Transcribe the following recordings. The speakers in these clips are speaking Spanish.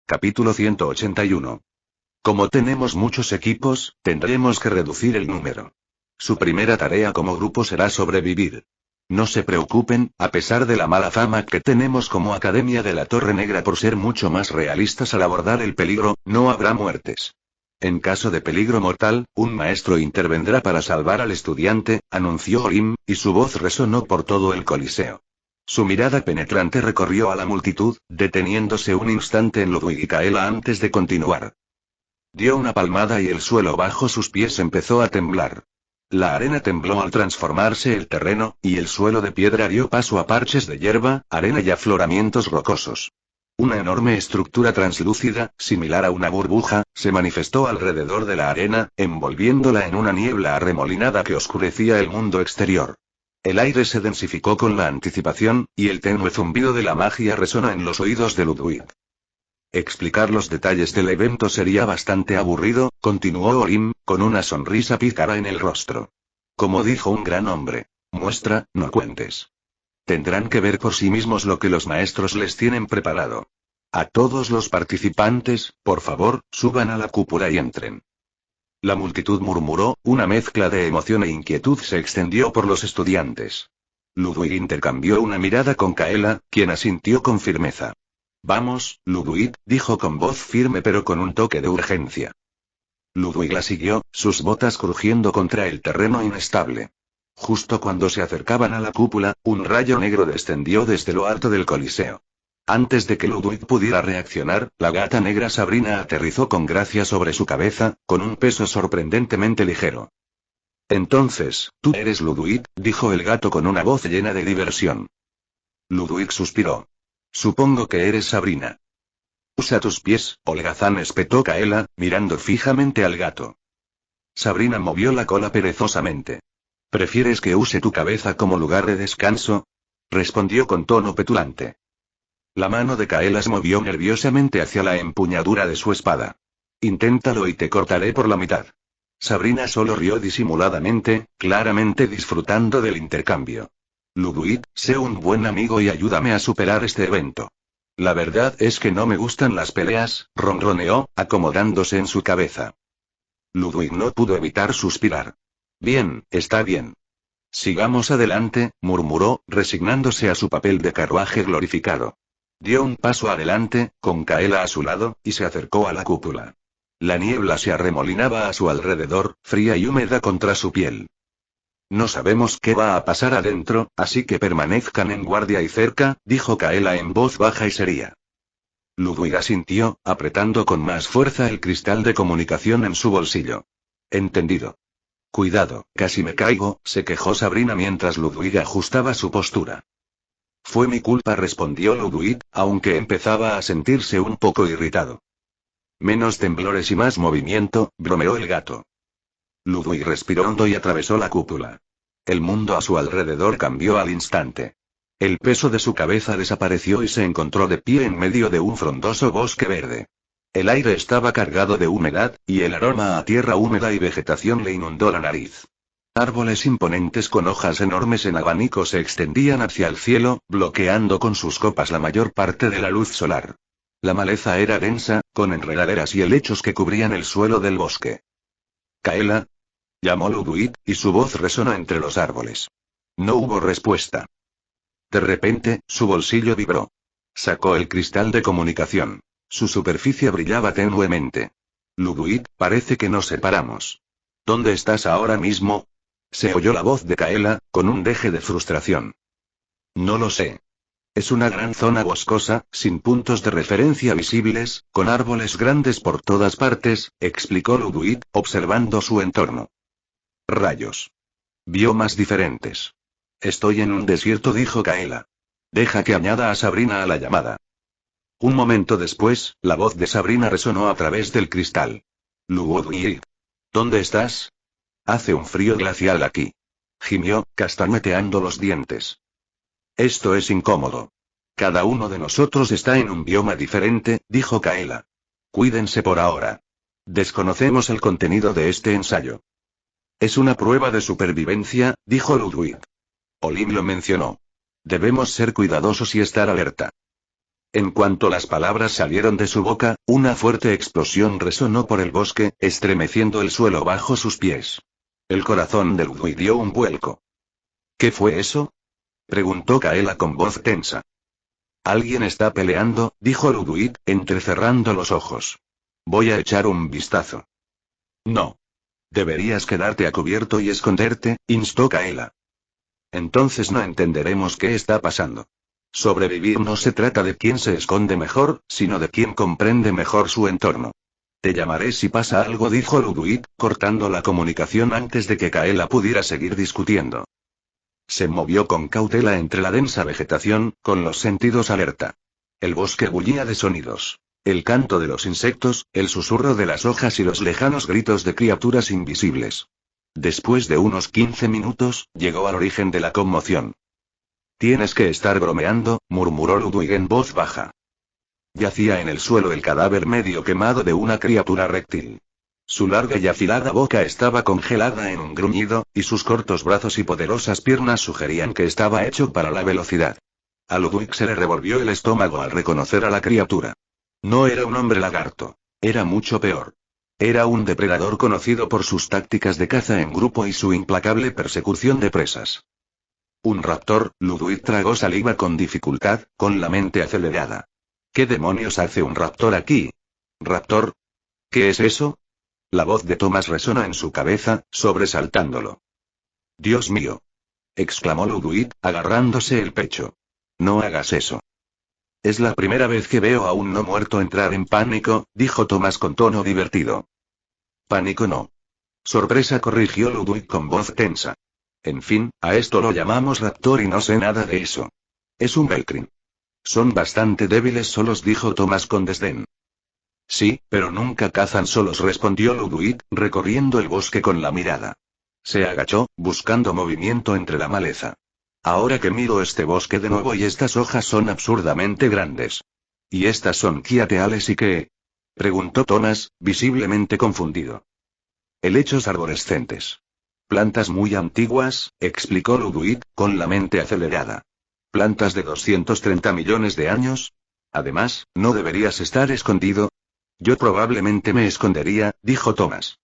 Capítulo 181. Como tenemos muchos equipos, tendremos que reducir el número. Su primera tarea como grupo será sobrevivir. No se preocupen, a pesar de la mala fama que tenemos como Academia de la Torre Negra por ser mucho más realistas al abordar el peligro, no habrá muertes. En caso de peligro mortal, un maestro intervendrá para salvar al estudiante, anunció Olim, y su voz resonó por todo el coliseo. Su mirada penetrante recorrió a la multitud, deteniéndose un instante en Ludwig y Kaela antes de continuar. Dio una palmada y el suelo bajo sus pies empezó a temblar. La arena tembló al transformarse el terreno, y el suelo de piedra dio paso a parches de hierba, arena y afloramientos rocosos. Una enorme estructura translúcida, similar a una burbuja, se manifestó alrededor de la arena, envolviéndola en una niebla arremolinada que oscurecía el mundo exterior. El aire se densificó con la anticipación, y el tenue zumbido de la magia resonó en los oídos de Ludwig. Explicar los detalles del evento sería bastante aburrido, continuó Olim, con una sonrisa pícara en el rostro. Como dijo un gran hombre, muestra, no cuentes. Tendrán que ver por sí mismos lo que los maestros les tienen preparado. A todos los participantes, por favor, suban a la cúpula y entren. La multitud murmuró, una mezcla de emoción e inquietud se extendió por los estudiantes. Ludwig intercambió una mirada con Kaela, quien asintió con firmeza. Vamos, Ludwig, dijo con voz firme pero con un toque de urgencia. Ludwig la siguió, sus botas crujiendo contra el terreno inestable. Justo cuando se acercaban a la cúpula, un rayo negro descendió desde lo alto del coliseo. Antes de que Ludwig pudiera reaccionar, la gata negra Sabrina aterrizó con gracia sobre su cabeza, con un peso sorprendentemente ligero. Entonces, tú eres Ludwig, dijo el gato con una voz llena de diversión. Ludwig suspiró. Supongo que eres Sabrina. Usa tus pies, holgazán, espetó Kaela, mirando fijamente al gato. Sabrina movió la cola perezosamente. ¿Prefieres que use tu cabeza como lugar de descanso? Respondió con tono petulante. La mano de Kaela se movió nerviosamente hacia la empuñadura de su espada. Inténtalo y te cortaré por la mitad. Sabrina solo rió disimuladamente, claramente disfrutando del intercambio. Ludwig, sé un buen amigo y ayúdame a superar este evento. La verdad es que no me gustan las peleas, ronroneó, acomodándose en su cabeza. Ludwig no pudo evitar suspirar. Bien, está bien. Sigamos adelante, murmuró, resignándose a su papel de carruaje glorificado. Dio un paso adelante, con Kaela a su lado, y se acercó a la cúpula. La niebla se arremolinaba a su alrededor, fría y húmeda contra su piel. No sabemos qué va a pasar adentro, así que permanezcan en guardia y cerca, dijo Kaela en voz baja y seria. Ludwig asintió, apretando con más fuerza el cristal de comunicación en su bolsillo. Entendido. Cuidado, casi me caigo, se quejó Sabrina mientras Ludwig ajustaba su postura. Fue mi culpa, respondió Ludwig, aunque empezaba a sentirse un poco irritado. Menos temblores y más movimiento, bromeó el gato. Ludwig respiró hondo y atravesó la cúpula. El mundo a su alrededor cambió al instante. El peso de su cabeza desapareció y se encontró de pie en medio de un frondoso bosque verde. El aire estaba cargado de humedad, y el aroma a tierra húmeda y vegetación le inundó la nariz. Árboles imponentes con hojas enormes en abanico se extendían hacia el cielo, bloqueando con sus copas la mayor parte de la luz solar. La maleza era densa, con enredaderas y helechos que cubrían el suelo del bosque. Kaela, llamó Ludwig, y su voz resonó entre los árboles. No hubo respuesta. De repente, su bolsillo vibró. Sacó el cristal de comunicación. Su superficie brillaba tenuemente. Ludwig, parece que nos separamos. ¿Dónde estás ahora mismo? Se oyó la voz de Kaela, con un deje de frustración. No lo sé. Es una gran zona boscosa, sin puntos de referencia visibles, con árboles grandes por todas partes, explicó Ludwig, observando su entorno. Rayos. Biomas diferentes. Estoy en un desierto, dijo Kaela. Deja que añada a Sabrina a la llamada. Un momento después, la voz de Sabrina resonó a través del cristal. Ludwig. ¿Dónde estás? Hace un frío glacial aquí. Gimió, castañeteando los dientes. Esto es incómodo. Cada uno de nosotros está en un bioma diferente, dijo Kaela. Cuídense por ahora. Desconocemos el contenido de este ensayo. Es una prueba de supervivencia, dijo Ludwig. Olim lo mencionó. Debemos ser cuidadosos y estar alerta. En cuanto las palabras salieron de su boca, una fuerte explosión resonó por el bosque, estremeciendo el suelo bajo sus pies. El corazón de Ludwig dio un vuelco. ¿Qué fue eso?, preguntó Kaela con voz tensa. Alguien está peleando, dijo Ludwig, entrecerrando los ojos. Voy a echar un vistazo. No. Deberías quedarte a cubierto y esconderte, instó Kaela. Entonces no entenderemos qué está pasando. Sobrevivir no se trata de quién se esconde mejor, sino de quién comprende mejor su entorno. Te llamaré si pasa algo, dijo Ludwig, cortando la comunicación antes de que Kaela pudiera seguir discutiendo. Se movió con cautela entre la densa vegetación, con los sentidos alerta. El bosque bullía de sonidos. El canto de los insectos, el susurro de las hojas y los lejanos gritos de criaturas invisibles. Después de unos 15 minutos, llegó al origen de la conmoción. Tienes que estar bromeando, murmuró Ludwig en voz baja. Yacía en el suelo el cadáver medio quemado de una criatura reptil. Su larga y afilada boca estaba congelada en un gruñido, y sus cortos brazos y poderosas piernas sugerían que estaba hecho para la velocidad. A Ludwig se le revolvió el estómago al reconocer a la criatura. No era un hombre lagarto. Era mucho peor. Era un depredador conocido por sus tácticas de caza en grupo y su implacable persecución de presas. Un raptor, Ludwig tragó saliva con dificultad, con la mente acelerada. ¿Qué demonios hace un raptor aquí? ¿Raptor? ¿Qué es eso? La voz de Thomas resonó en su cabeza, sobresaltándolo. Dios mío, exclamó Ludwig, agarrándose el pecho. No hagas eso. Es la primera vez que veo a un no muerto entrar en pánico, dijo Thomas con tono divertido. Pánico no. Sorpresa, corrigió Ludwig con voz tensa. En fin, a esto lo llamamos raptor y no sé nada de eso. Es un Velcrin. Son bastante débiles solos, dijo Thomas con desdén. Sí, pero nunca cazan solos, respondió Ludwig, recorriendo el bosque con la mirada. Se agachó, buscando movimiento entre la maleza. Ahora que miro este bosque de nuevo y estas hojas son absurdamente grandes. ¿Y estas son quiateales y qué? Preguntó Thomas, visiblemente confundido. Helechos arborescentes. Plantas muy antiguas, explicó Ludwig, con la mente acelerada. Plantas de 230 millones de años. Además, ¿no deberías estar escondido? Yo probablemente me escondería, dijo Thomas.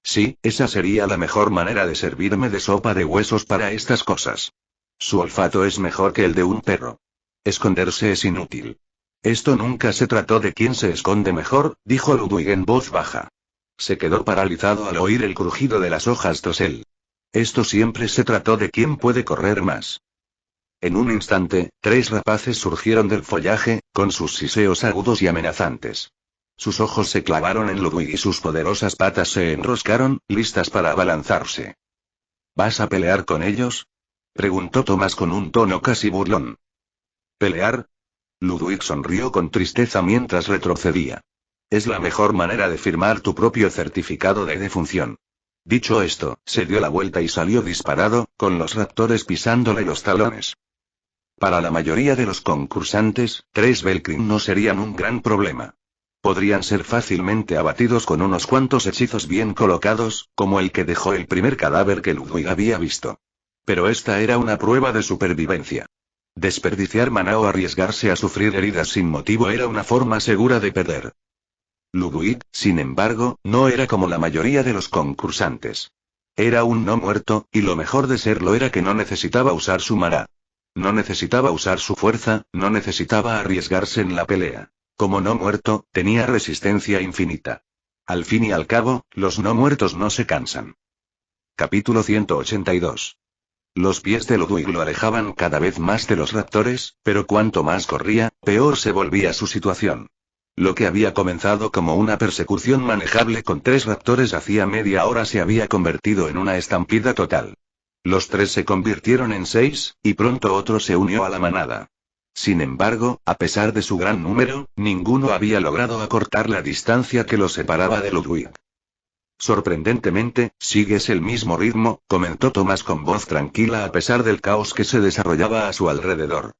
Sí, esa sería la mejor manera de servirme de sopa de huesos para estas cosas. Su olfato es mejor que el de un perro. Esconderse es inútil. Esto nunca se trató de quién se esconde mejor, dijo Ludwig en voz baja. Se quedó paralizado al oír el crujido de las hojas tras él. Esto siempre se trató de quién puede correr más. En un instante, 3 rapaces surgieron del follaje, con sus siseos agudos y amenazantes. Sus ojos se clavaron en Ludwig y sus poderosas patas se enroscaron, listas para abalanzarse. ¿Vas a pelear con ellos?, preguntó Thomas con un tono casi burlón. ¿Pelear? Ludwig sonrió con tristeza mientras retrocedía. Es la mejor manera de firmar tu propio certificado de defunción. Dicho esto, se dio la vuelta y salió disparado, con los raptores pisándole los talones. Para la mayoría de los concursantes, 3 Velcrin no serían un gran problema. Podrían ser fácilmente abatidos con unos cuantos hechizos bien colocados, como el que dejó el primer cadáver que Ludwig había visto. Pero esta era una prueba de supervivencia. Desperdiciar maná o arriesgarse a sufrir heridas sin motivo era una forma segura de perder. Ludwig, sin embargo, no era como la mayoría de los concursantes. Era un no muerto, y lo mejor de serlo era que no necesitaba usar su maná. No necesitaba usar su fuerza, no necesitaba arriesgarse en la pelea. Como no muerto, tenía resistencia infinita. Al fin y al cabo, los no muertos no se cansan. Capítulo 182. Los pies de Ludwig lo alejaban cada vez más de los raptores, pero cuanto más corría, peor se volvía su situación. Lo que había comenzado como una persecución manejable con 3 raptores hacía media hora se había convertido en una estampida total. Los 3 se convirtieron en 6, y pronto otro se unió a la manada. Sin embargo, a pesar de su gran número, ninguno había logrado acortar la distancia que los separaba de Ludwig. Sorprendentemente, sigues el mismo ritmo, comentó Thomas con voz tranquila a pesar del caos que se desarrollaba a su alrededor.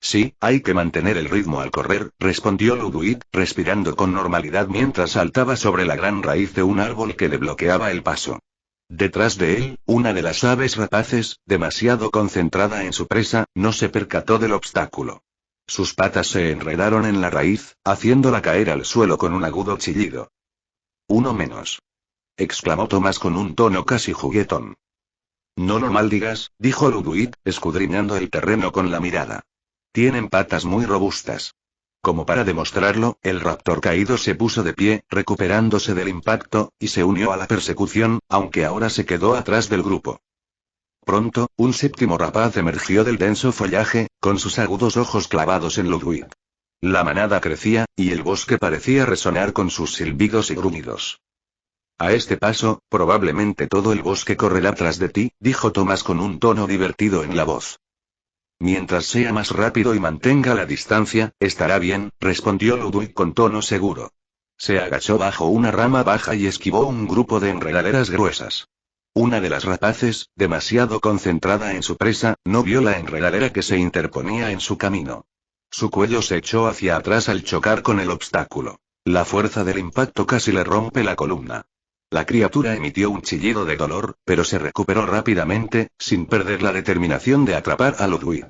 Sí, hay que mantener el ritmo al correr, respondió Ludwig, respirando con normalidad mientras saltaba sobre la gran raíz de un árbol que le bloqueaba el paso. Detrás de él, una de las aves rapaces, demasiado concentrada en su presa, no se percató del obstáculo. Sus patas se enredaron en la raíz, haciéndola caer al suelo con un agudo chillido. Uno menos. Exclamó Tomás con un tono casi juguetón. No lo maldigas, dijo Ludwig, escudriñando el terreno con la mirada. Tienen patas muy robustas. Como para demostrarlo, el raptor caído se puso de pie, recuperándose del impacto, y se unió a la persecución, aunque ahora se quedó atrás del grupo. Pronto, un séptimo rapaz emergió del denso follaje, con sus agudos ojos clavados en Ludwig. La manada crecía, y el bosque parecía resonar con sus silbidos y gruñidos. A este paso, probablemente todo el bosque correrá tras de ti, dijo Tomás con un tono divertido en la voz. Mientras sea más rápido y mantenga la distancia, estará bien, respondió Ludwig con tono seguro. Se agachó bajo una rama baja y esquivó un grupo de enredaderas gruesas. Una de las rapaces, demasiado concentrada en su presa, no vio la enredadera que se interponía en su camino. Su cuello se echó hacia atrás al chocar con el obstáculo. La fuerza del impacto casi le rompe la columna. La criatura emitió un chillido de dolor, pero se recuperó rápidamente, sin perder la determinación de atrapar a Ludwig.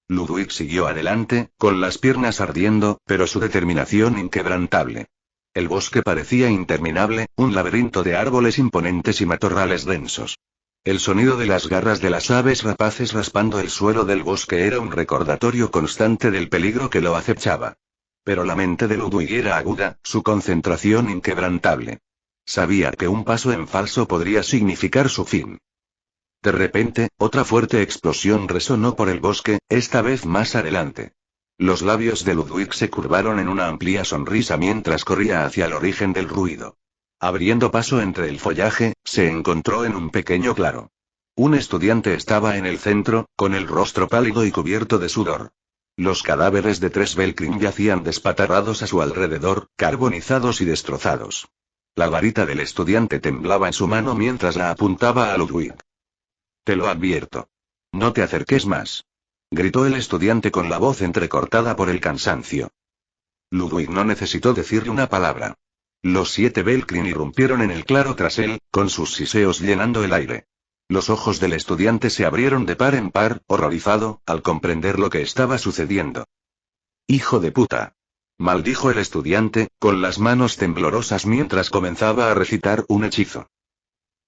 Ludwig siguió adelante, con las piernas ardiendo, pero su determinación inquebrantable. El bosque parecía interminable, un laberinto de árboles imponentes y matorrales densos. El sonido de las garras de las aves rapaces raspando el suelo del bosque era un recordatorio constante del peligro que lo acechaba. Pero la mente de Ludwig era aguda, su concentración inquebrantable. Sabía que un paso en falso podría significar su fin. De repente, otra fuerte explosión resonó por el bosque, esta vez más adelante. Los labios de Ludwig se curvaron en una amplia sonrisa mientras corría hacia el origen del ruido. Abriendo paso entre el follaje, se encontró en un pequeño claro. Un estudiante estaba en el centro, con el rostro pálido y cubierto de sudor. Los cadáveres de 3 Velkrin yacían despatarrados a su alrededor, carbonizados y destrozados. La varita del estudiante temblaba en su mano mientras la apuntaba a Ludwig. Te lo advierto. No te acerques más. Gritó el estudiante con la voz entrecortada por el cansancio. Ludwig no necesitó decirle una palabra. Los 7 Velkrin irrumpieron en el claro tras él, con sus siseos llenando el aire. Los ojos del estudiante se abrieron de par en par, horrorizado, al comprender lo que estaba sucediendo. ¡Hijo de puta! Maldijo el estudiante, con las manos temblorosas mientras comenzaba a recitar un hechizo.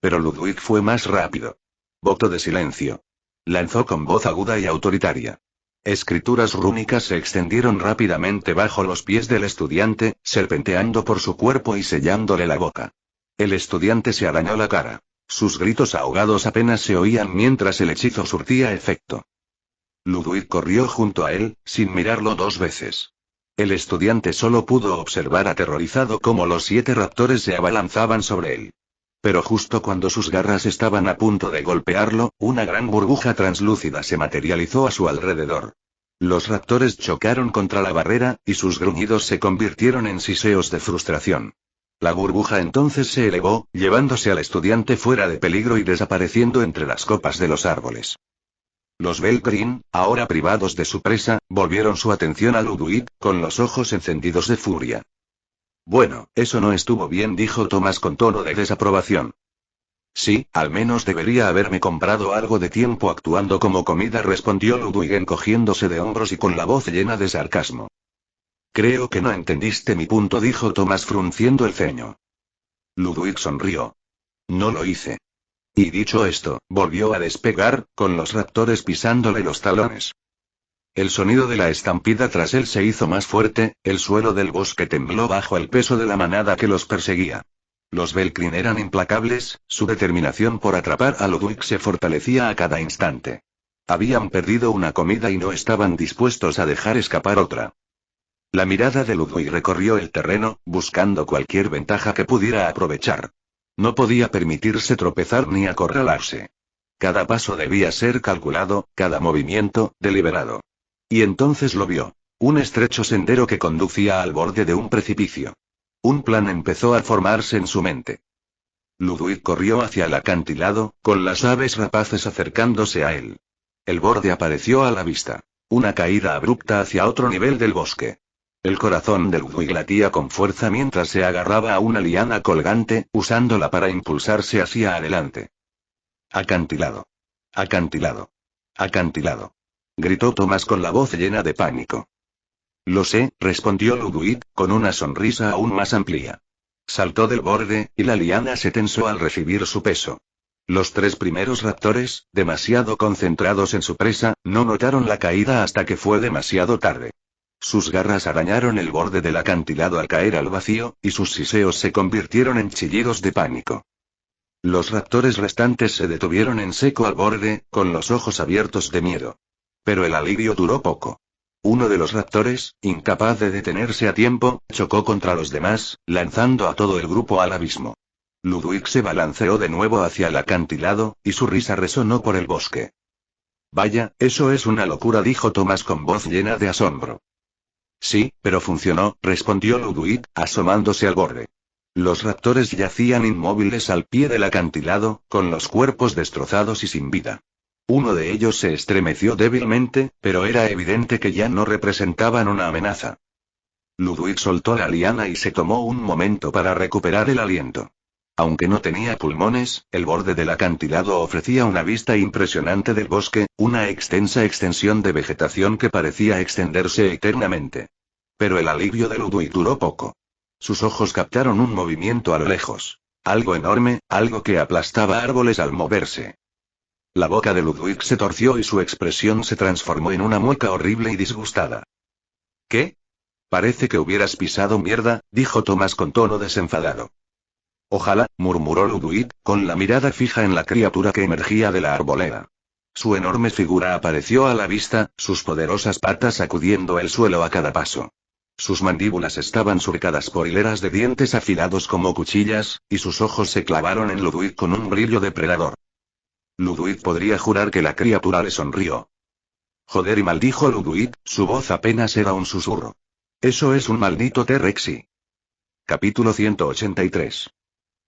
Pero Ludwig fue más rápido. Voto de silencio. Lanzó con voz aguda y autoritaria. Escrituras rúnicas se extendieron rápidamente bajo los pies del estudiante, serpenteando por su cuerpo y sellándole la boca. El estudiante se arañó la cara. Sus gritos ahogados apenas se oían mientras el hechizo surtía efecto. Ludwig corrió junto a él, sin mirarlo 2 veces. El estudiante solo pudo observar aterrorizado cómo los 7 raptores se abalanzaban sobre él. Pero justo cuando sus garras estaban a punto de golpearlo, una gran burbuja translúcida se materializó a su alrededor. Los raptores chocaron contra la barrera, y sus gruñidos se convirtieron en siseos de frustración. La burbuja entonces se elevó, llevándose al estudiante fuera de peligro y desapareciendo entre las copas de los árboles. Los Velkrin, ahora privados de su presa, volvieron su atención a Ludwig, con los ojos encendidos de furia. Bueno, eso no estuvo bien, dijo Tomás con tono de desaprobación. Sí, al menos debería haberme comprado algo de tiempo actuando como comida, respondió Ludwig encogiéndose de hombros y con la voz llena de sarcasmo. Creo que no entendiste mi punto, dijo Tomás frunciendo el ceño. Ludwig sonrió. No lo hice. Y dicho esto, volvió a despegar, con los raptores pisándole los talones. El sonido de la estampida tras él se hizo más fuerte, el suelo del bosque tembló bajo el peso de la manada que los perseguía. Los Velkrin eran implacables, su determinación por atrapar a Ludwig se fortalecía a cada instante. Habían perdido una comida y no estaban dispuestos a dejar escapar otra. La mirada de Ludwig recorrió el terreno, buscando cualquier ventaja que pudiera aprovechar. No podía permitirse tropezar ni acorralarse. Cada paso debía ser calculado, cada movimiento, deliberado. Y entonces lo vio. Un estrecho sendero que conducía al borde de un precipicio. Un plan empezó a formarse en su mente. Ludwig corrió hacia el acantilado, con las aves rapaces acercándose a él. El borde apareció a la vista. Una caída abrupta hacia otro nivel del bosque. El corazón de Ludwig latía con fuerza mientras se agarraba a una liana colgante, usándola para impulsarse hacia adelante. Acantilado. Acantilado. Acantilado. Gritó Tomás con la voz llena de pánico. Lo sé, respondió Ludwig, con una sonrisa aún más amplia. Saltó del borde, y la liana se tensó al recibir su peso. Los 3 primeros raptores, demasiado concentrados en su presa, no notaron la caída hasta que fue demasiado tarde. Sus garras arañaron el borde del acantilado al caer al vacío, y sus siseos se convirtieron en chillidos de pánico. Los raptores restantes se detuvieron en seco al borde, con los ojos abiertos de miedo. Pero el alivio duró poco. Uno de los raptores, incapaz de detenerse a tiempo, chocó contra los demás, lanzando a todo el grupo al abismo. Ludwig se balanceó de nuevo hacia el acantilado, y su risa resonó por el bosque. Vaya, eso es una locura, dijo Tomás con voz llena de asombro. Sí, pero funcionó, respondió Ludwig, asomándose al borde. Los raptores yacían inmóviles al pie del acantilado, con los cuerpos destrozados y sin vida. Uno de ellos se estremeció débilmente, pero era evidente que ya no representaban una amenaza. Ludwig soltó la liana y se tomó un momento para recuperar el aliento. Aunque no tenía pulmones, el borde del acantilado ofrecía una vista impresionante del bosque, una extensa extensión de vegetación que parecía extenderse eternamente. Pero el alivio de Ludwig duró poco. Sus ojos captaron un movimiento a lo lejos. Algo enorme, algo que aplastaba árboles al moverse. La boca de Ludwig se torció y su expresión se transformó en una mueca horrible y disgustada. ¿Qué? Parece que hubieras pisado mierda, dijo Tomás con tono desenfadado. Ojalá, murmuró Ludwig, con la mirada fija en la criatura que emergía de la arboleda. Su enorme figura apareció a la vista, sus poderosas patas sacudiendo el suelo a cada paso. Sus mandíbulas estaban surcadas por hileras de dientes afilados como cuchillas, y sus ojos se clavaron en Ludwig con un brillo depredador. Ludwig podría jurar que la criatura le sonrió. Joder, y maldijo Ludwig, su voz apenas era un susurro. Eso es un maldito T-Rexy. Capítulo 183.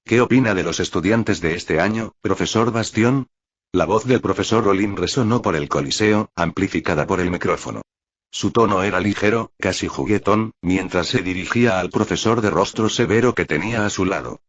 ¿Qué opina de los estudiantes de este año, profesor Bastión? La voz del profesor Olim resonó por el coliseo, amplificada por el micrófono. Su tono era ligero, casi juguetón, mientras se dirigía al profesor de rostro severo que tenía a su lado.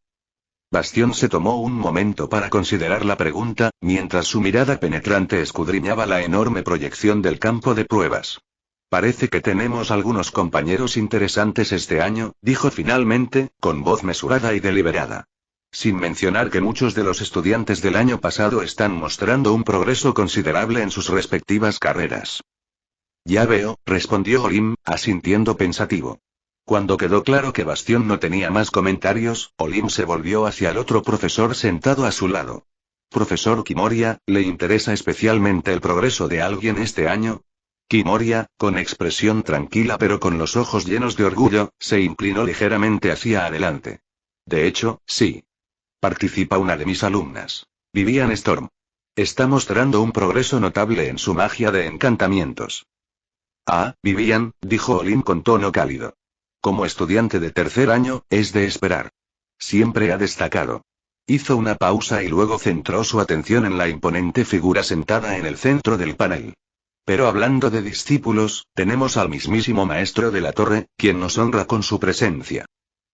Bastión se tomó un momento para considerar la pregunta, mientras su mirada penetrante escudriñaba la enorme proyección del campo de pruebas. Parece que tenemos algunos compañeros interesantes este año, dijo finalmente, con voz mesurada y deliberada. Sin mencionar que muchos de los estudiantes del año pasado están mostrando un progreso considerable en sus respectivas carreras. Ya veo, respondió Olim, asintiendo pensativo. Cuando quedó claro que Bastión no tenía más comentarios, Olim se volvió hacia el otro profesor sentado a su lado. Profesor Kimoria, ¿le interesa especialmente el progreso de alguien este año? Kimoria, con expresión tranquila pero con los ojos llenos de orgullo, se inclinó ligeramente hacia adelante. De hecho, sí. Participa una de mis alumnas. Vivian Storm. Está mostrando un progreso notable en su magia de encantamientos. Ah, Vivian, dijo Olim con tono cálido. Como estudiante de tercer año, es de esperar. Siempre ha destacado. Hizo una pausa y luego centró su atención en la imponente figura sentada en el centro del panel. Pero hablando de discípulos, tenemos al mismísimo maestro de la torre, quien nos honra con su presencia.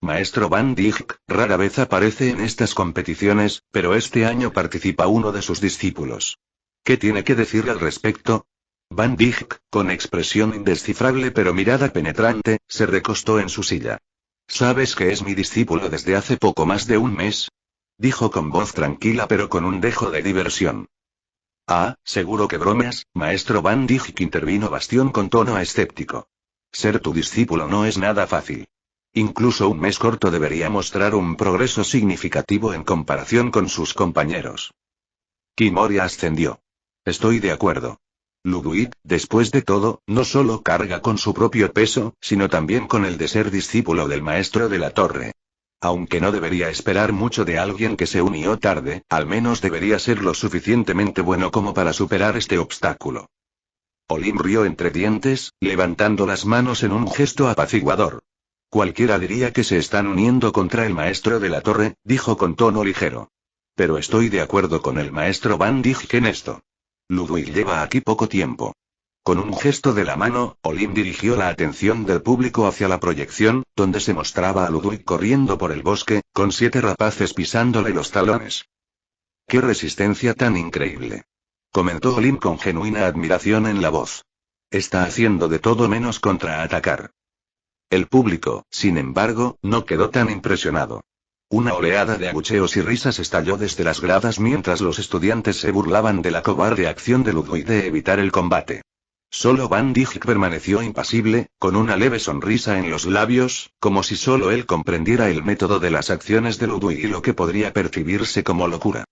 Maestro Van Dijk, rara vez aparece en estas competiciones, pero este año participa uno de sus discípulos. ¿Qué tiene que decir al respecto? Van Dijk, con expresión indescifrable pero mirada penetrante, se recostó en su silla. ¿Sabes que es mi discípulo desde hace poco más de un mes? Dijo con voz tranquila pero con un dejo de diversión. Ah, seguro que bromeas, maestro Van Dijk, intervino Bastión con tono escéptico. Ser tu discípulo no es nada fácil. Incluso un mes corto debería mostrar un progreso significativo en comparación con sus compañeros. Kimoria ascendió. Estoy de acuerdo. Ludwig, después de todo, no solo carga con su propio peso, sino también con el de ser discípulo del maestro de la torre. Aunque no debería esperar mucho de alguien que se unió tarde, al menos debería ser lo suficientemente bueno como para superar este obstáculo. Olim rió entre dientes, levantando las manos en un gesto apaciguador. Cualquiera diría que se están uniendo contra el maestro de la torre, dijo con tono ligero. Pero estoy de acuerdo con el maestro Van Dijk en esto. Ludwig lleva aquí poco tiempo. Con un gesto de la mano, Olim dirigió la atención del público hacia la proyección, donde se mostraba a Ludwig corriendo por el bosque, con 7 rapaces pisándole los talones. ¡Qué resistencia tan increíble! comentó Olim con genuina admiración en la voz. Está haciendo de todo menos contraatacar. El público, sin embargo, no quedó tan impresionado. Una oleada de abucheos y risas estalló desde las gradas mientras los estudiantes se burlaban de la cobarde acción de Ludwig de evitar el combate. Solo Van Dijk permaneció impasible, con una leve sonrisa en los labios, como si solo él comprendiera el método de las acciones de Ludwig y lo que podría percibirse como locura.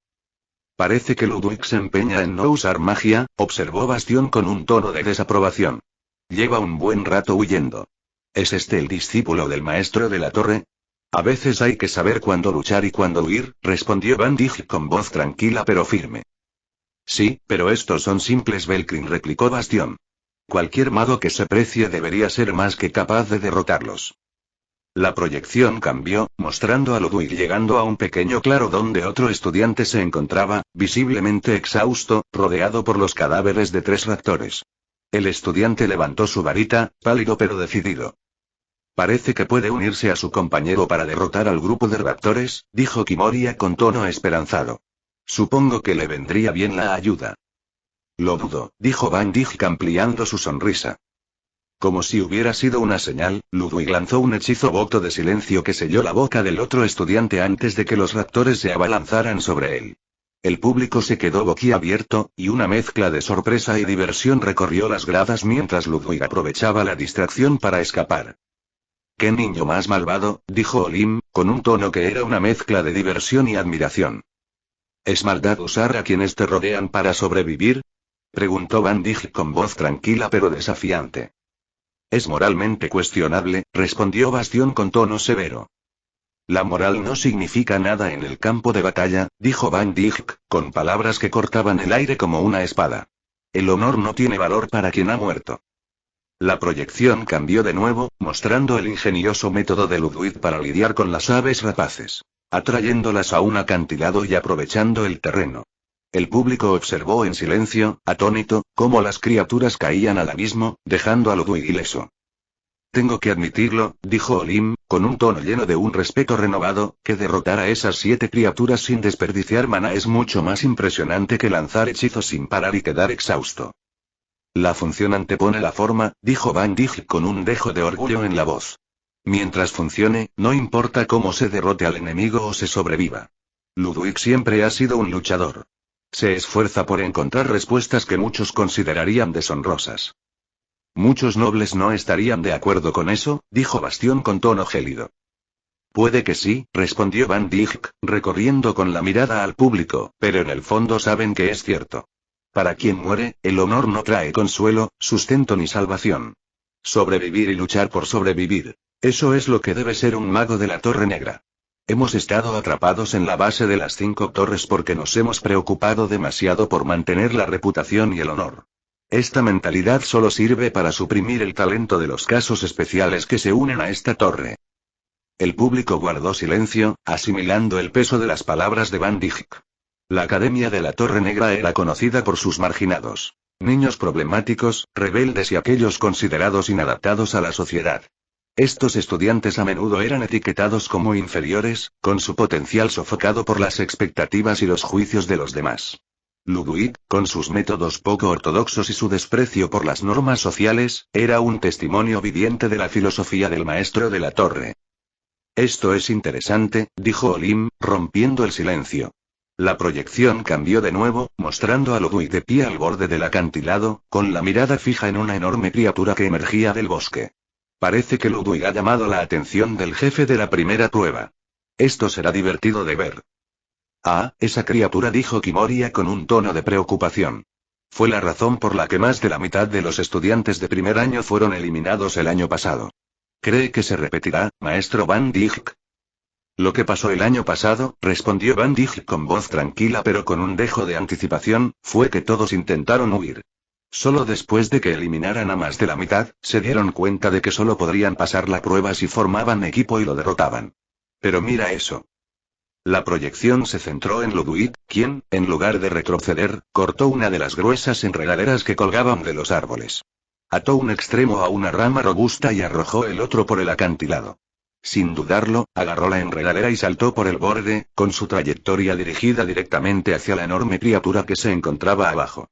Parece que Ludwig se empeña en no usar magia, observó Bastión con un tono de desaprobación. Lleva un buen rato huyendo. ¿Es este el discípulo del maestro de la torre? A veces hay que saber cuándo luchar y cuándo huir, respondió Van Dijk con voz tranquila pero firme. Sí, pero estos son simples Velkrin, replicó Bastión. Cualquier mago que se precie debería ser más que capaz de derrotarlos. La proyección cambió, mostrando a Ludwig llegando a un pequeño claro donde otro estudiante se encontraba, visiblemente exhausto, rodeado por los cadáveres de 3 raptores. El estudiante levantó su varita, pálido pero decidido. Parece que puede unirse a su compañero para derrotar al grupo de raptores, dijo Kimoria con tono esperanzado. Supongo que le vendría bien la ayuda. Lo dudo, dijo Van Dijk ampliando su sonrisa. Como si hubiera sido una señal, Ludwig lanzó un hechizo voto de silencio que selló la boca del otro estudiante antes de que los raptores se abalanzaran sobre él. El público se quedó boquiabierto, y una mezcla de sorpresa y diversión recorrió las gradas mientras Ludwig aprovechaba la distracción para escapar. «¡Qué niño más malvado!», dijo Olim, con un tono que era una mezcla de diversión y admiración. ¿Es maldad usar a quienes te rodean para sobrevivir?, preguntó Van Dijk con voz tranquila pero desafiante. Es moralmente cuestionable, respondió Bastión con tono severo. La moral no significa nada en el campo de batalla, dijo Van Dijk, con palabras que cortaban el aire como una espada. El honor no tiene valor para quien ha muerto. La proyección cambió de nuevo, mostrando el ingenioso método de Ludwig para lidiar con las aves rapaces, atrayéndolas a un acantilado y aprovechando el terreno. El público observó en silencio, atónito, cómo las criaturas caían al abismo, dejando a Ludwig ileso. Tengo que admitirlo, dijo Olim, con un tono lleno de un respeto renovado, que derrotar a esas 7 criaturas sin desperdiciar maná es mucho más impresionante que lanzar hechizos sin parar y quedar exhausto. La función antepone la forma, dijo Van Dijk con un dejo de orgullo en la voz. Mientras funcione, no importa cómo se derrote al enemigo o se sobreviva. Ludwig siempre ha sido un luchador. Se esfuerza por encontrar respuestas que muchos considerarían deshonrosas. Muchos nobles no estarían de acuerdo con eso, dijo Bastión con tono gélido. Puede que sí, respondió Van Dijk, recorriendo con la mirada al público, pero en el fondo saben que es cierto. Para quien muere, el honor no trae consuelo, sustento ni salvación. Sobrevivir y luchar por sobrevivir. Eso es lo que debe ser un mago de la Torre Negra. Hemos estado atrapados en la base de las 5 torres porque nos hemos preocupado demasiado por mantener la reputación y el honor. Esta mentalidad solo sirve para suprimir el talento de los casos especiales que se unen a esta torre. El público guardó silencio, asimilando el peso de las palabras de Van Dijk. La Academia de la Torre Negra era conocida por sus marginados. Niños problemáticos, rebeldes y aquellos considerados inadaptados a la sociedad. Estos estudiantes a menudo eran etiquetados como inferiores, con su potencial sofocado por las expectativas y los juicios de los demás. Ludwig, con sus métodos poco ortodoxos y su desprecio por las normas sociales, era un testimonio viviente de la filosofía del maestro de la torre. Esto es interesante, dijo Olim, rompiendo el silencio. La proyección cambió de nuevo, mostrando a Ludwig de pie al borde del acantilado, con la mirada fija en una enorme criatura que emergía del bosque. Parece que Ludwig ha llamado la atención del jefe de la primera prueba. Esto será divertido de ver. Ah, esa criatura, dijo Kimoria con un tono de preocupación. Fue la razón por la que más de la mitad de los estudiantes de primer año fueron eliminados el año pasado. ¿Cree que se repetirá, maestro Van Dijk? Lo que pasó el año pasado, respondió Van Dijk con voz tranquila pero con un dejo de anticipación, fue que todos intentaron huir. Solo después de que eliminaran a más de la mitad, se dieron cuenta de que solo podrían pasar la prueba si formaban equipo y lo derrotaban. Pero mira eso. La proyección se centró en Ludwig, quien, en lugar de retroceder, cortó una de las gruesas enredaderas que colgaban de los árboles. Ató un extremo a una rama robusta y arrojó el otro por el acantilado. Sin dudarlo, agarró la enredadera y saltó por el borde, con su trayectoria dirigida directamente hacia la enorme criatura que se encontraba abajo.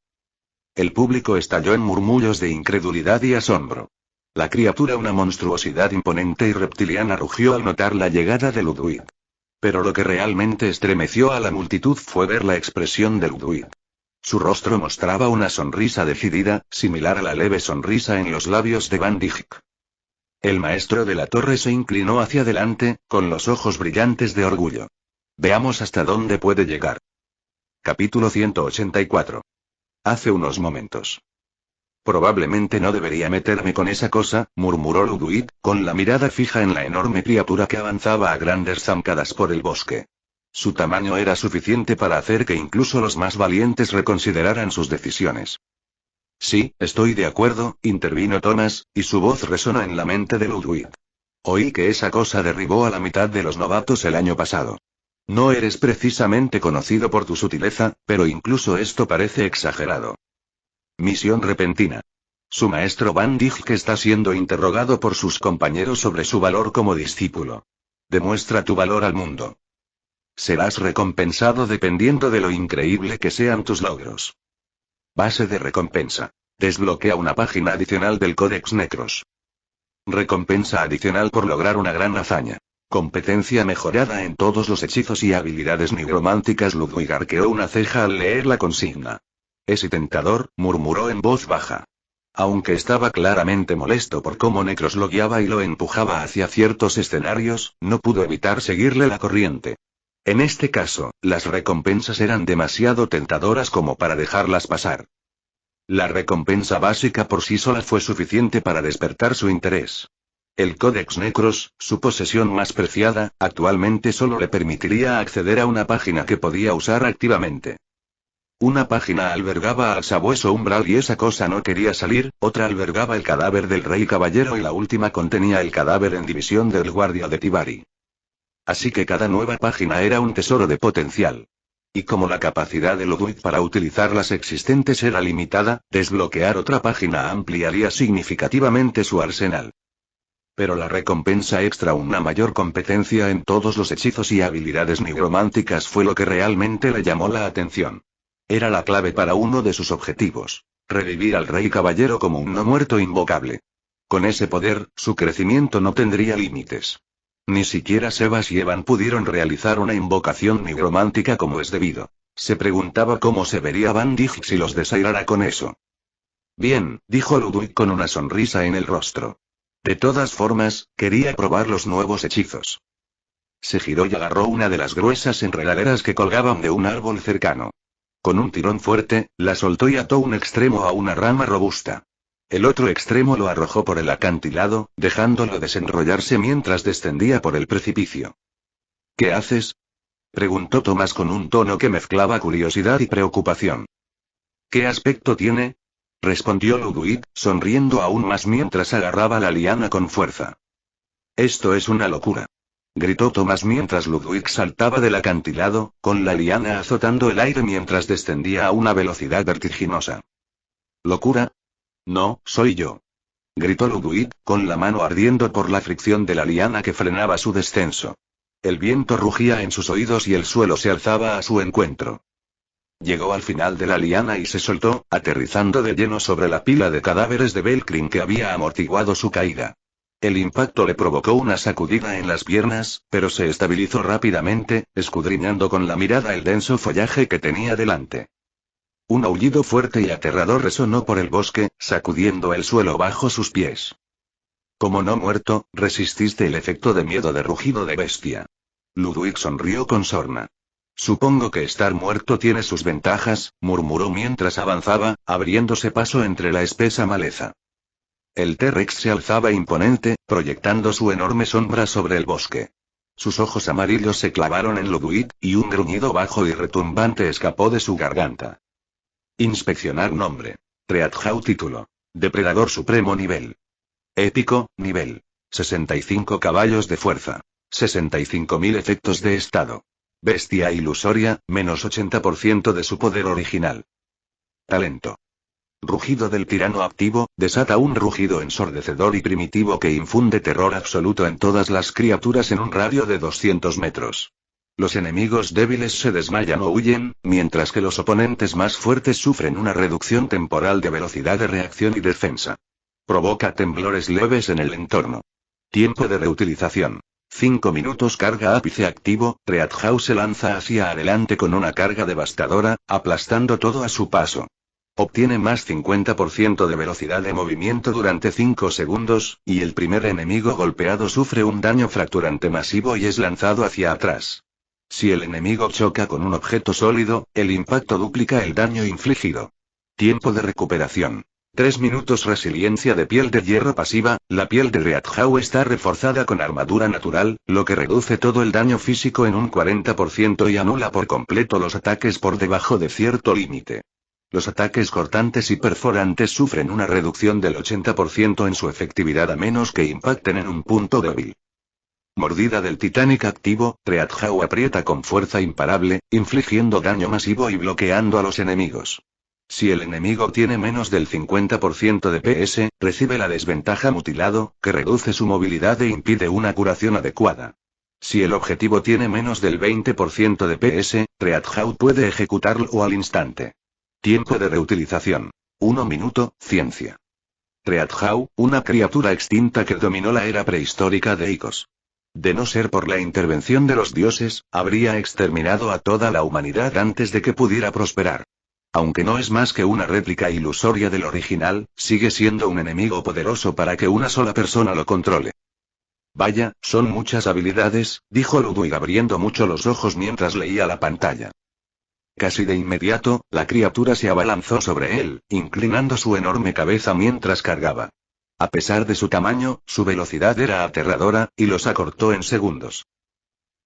El público estalló en murmullos de incredulidad y asombro. La criatura, una monstruosidad imponente y reptiliana, rugió al notar la llegada de Ludwig. Pero lo que realmente estremeció a la multitud fue ver la expresión de Ludwig. Su rostro mostraba una sonrisa decidida, similar a la leve sonrisa en los labios de Van Dijk. El maestro de la torre se inclinó hacia adelante, con los ojos brillantes de orgullo. Veamos hasta dónde puede llegar. Capítulo 184. Hace unos momentos. Probablemente no debería meterme con esa cosa, murmuró Ludwig, con la mirada fija en la enorme criatura que avanzaba a grandes zancadas por el bosque. Su tamaño era suficiente para hacer que incluso los más valientes reconsideraran sus decisiones. Sí, estoy de acuerdo, intervino Thomas, y su voz resonó en la mente de Ludwig. Oí que esa cosa derribó a la mitad de los novatos el año pasado. No eres precisamente conocido por tu sutileza, pero incluso esto parece exagerado. Misión repentina. Su maestro Van Dijk está siendo interrogado por sus compañeros sobre su valor como discípulo. Demuestra tu valor al mundo. Serás recompensado dependiendo de lo increíble que sean tus logros. Base de recompensa. Desbloquea una página adicional del Codex Necros. Recompensa adicional por lograr una gran hazaña. Competencia mejorada en todos los hechizos y habilidades nigrománticas. Ludwig arqueó una ceja al leer la consigna. Es tentador, murmuró en voz baja. Aunque estaba claramente molesto por cómo Necros lo guiaba y lo empujaba hacia ciertos escenarios, no pudo evitar seguirle la corriente. En este caso, las recompensas eran demasiado tentadoras como para dejarlas pasar. La recompensa básica por sí sola fue suficiente para despertar su interés. El Codex Necros, su posesión más preciada, actualmente solo le permitiría acceder a una página que podía usar activamente. Una página albergaba al sabueso umbral y esa cosa no quería salir, otra albergaba el cadáver del rey caballero y la última contenía el cadáver en división del guardia de Tibari. Así que cada nueva página era un tesoro de potencial. Y como la capacidad de Ludwig para utilizar las existentes era limitada, desbloquear otra página ampliaría significativamente su arsenal. Pero la recompensa extra, una mayor competencia en todos los hechizos y habilidades nigrománticas, fue lo que realmente le llamó la atención. Era la clave para uno de sus objetivos: revivir al rey caballero como un no muerto invocable. Con ese poder, su crecimiento no tendría límites. Ni siquiera Sebas y Evan pudieron realizar una invocación nigromántica como es debido. Se preguntaba cómo se vería Van Dijk si los desairara con eso. Bien, dijo Ludwig con una sonrisa en el rostro. De todas formas, quería probar los nuevos hechizos. Se giró y agarró una de las gruesas enredaderas que colgaban de un árbol cercano. Con un tirón fuerte, la soltó y ató un extremo a una rama robusta. El otro extremo lo arrojó por el acantilado, dejándolo desenrollarse mientras descendía por el precipicio. ¿Qué haces?, preguntó Thomas con un tono que mezclaba curiosidad y preocupación. ¿Qué aspecto tiene?, respondió Ludwig, sonriendo aún más mientras agarraba la liana con fuerza. Esto es una locura, gritó Thomas mientras Ludwig saltaba del acantilado, con la liana azotando el aire mientras descendía a una velocidad vertiginosa. ¿Locura? No, soy yo, gritó Ludwig, con la mano ardiendo por la fricción de la liana que frenaba su descenso. El viento rugía en sus oídos y el suelo se alzaba a su encuentro. Llegó al final de la liana y se soltó, aterrizando de lleno sobre la pila de cadáveres de Belkrin que había amortiguado su caída. El impacto le provocó una sacudida en las piernas, pero se estabilizó rápidamente, escudriñando con la mirada el denso follaje que tenía delante. Un aullido fuerte y aterrador resonó por el bosque, sacudiendo el suelo bajo sus pies. Como no muerto, resististe el efecto de miedo de rugido de bestia. Ludwig sonrió con sorna. Supongo que estar muerto tiene sus ventajas, murmuró mientras avanzaba, abriéndose paso entre la espesa maleza. El T-Rex se alzaba imponente, proyectando su enorme sombra sobre el bosque. Sus ojos amarillos se clavaron en Ludwig, y un gruñido bajo y retumbante escapó de su garganta. Inspeccionar nombre. Treadhau título. Depredador supremo nivel. Épico, nivel. 65 caballos de fuerza. 65.000 efectos de estado. Bestia ilusoria, menos 80% de su poder original. Talento. Rugido del tirano activo, desata un rugido ensordecedor y primitivo que infunde terror absoluto en todas las criaturas en un radio de 200 metros. Los enemigos débiles se desmayan o huyen, mientras que los oponentes más fuertes sufren una reducción temporal de velocidad de reacción y defensa. Provoca temblores leves en el entorno. Tiempo de reutilización. 5 minutos. Carga ápice activo. Treadhouse se lanza hacia adelante con una carga devastadora, aplastando todo a su paso. Obtiene más 50% de velocidad de movimiento durante 5 segundos, y el primer enemigo golpeado sufre un daño fracturante masivo y es lanzado hacia atrás. Si el enemigo choca con un objeto sólido, el impacto duplica el daño infligido. Tiempo de recuperación. 3 minutos. Resiliencia de piel de hierro pasiva. La piel de Treadhouse está reforzada con armadura natural, lo que reduce todo el daño físico en un 40% y anula por completo los ataques por debajo de cierto límite. Los ataques cortantes y perforantes sufren una reducción del 80% en su efectividad a menos que impacten en un punto débil. Mordida del Titanic activo. Treadhouse aprieta con fuerza imparable, infligiendo daño masivo y bloqueando a los enemigos. Si el enemigo tiene menos del 50% de PS, recibe la desventaja mutilado, que reduce su movilidad e impide una curación adecuada. Si el objetivo tiene menos del 20% de PS, Treadhouse puede ejecutarlo al instante. Tiempo de reutilización. 1 minuto. Ciencia. Treadhouse, una criatura extinta que dominó la era prehistórica de Icos. De no ser por la intervención de los dioses, habría exterminado a toda la humanidad antes de que pudiera prosperar. Aunque no es más que una réplica ilusoria del original, sigue siendo un enemigo poderoso para que una sola persona lo controle. Vaya, son muchas habilidades, dijo Ludwig abriendo mucho los ojos mientras leía la pantalla. Casi de inmediato, la criatura se abalanzó sobre él, inclinando su enorme cabeza mientras cargaba. A pesar de su tamaño, su velocidad era aterradora, y los acortó en segundos.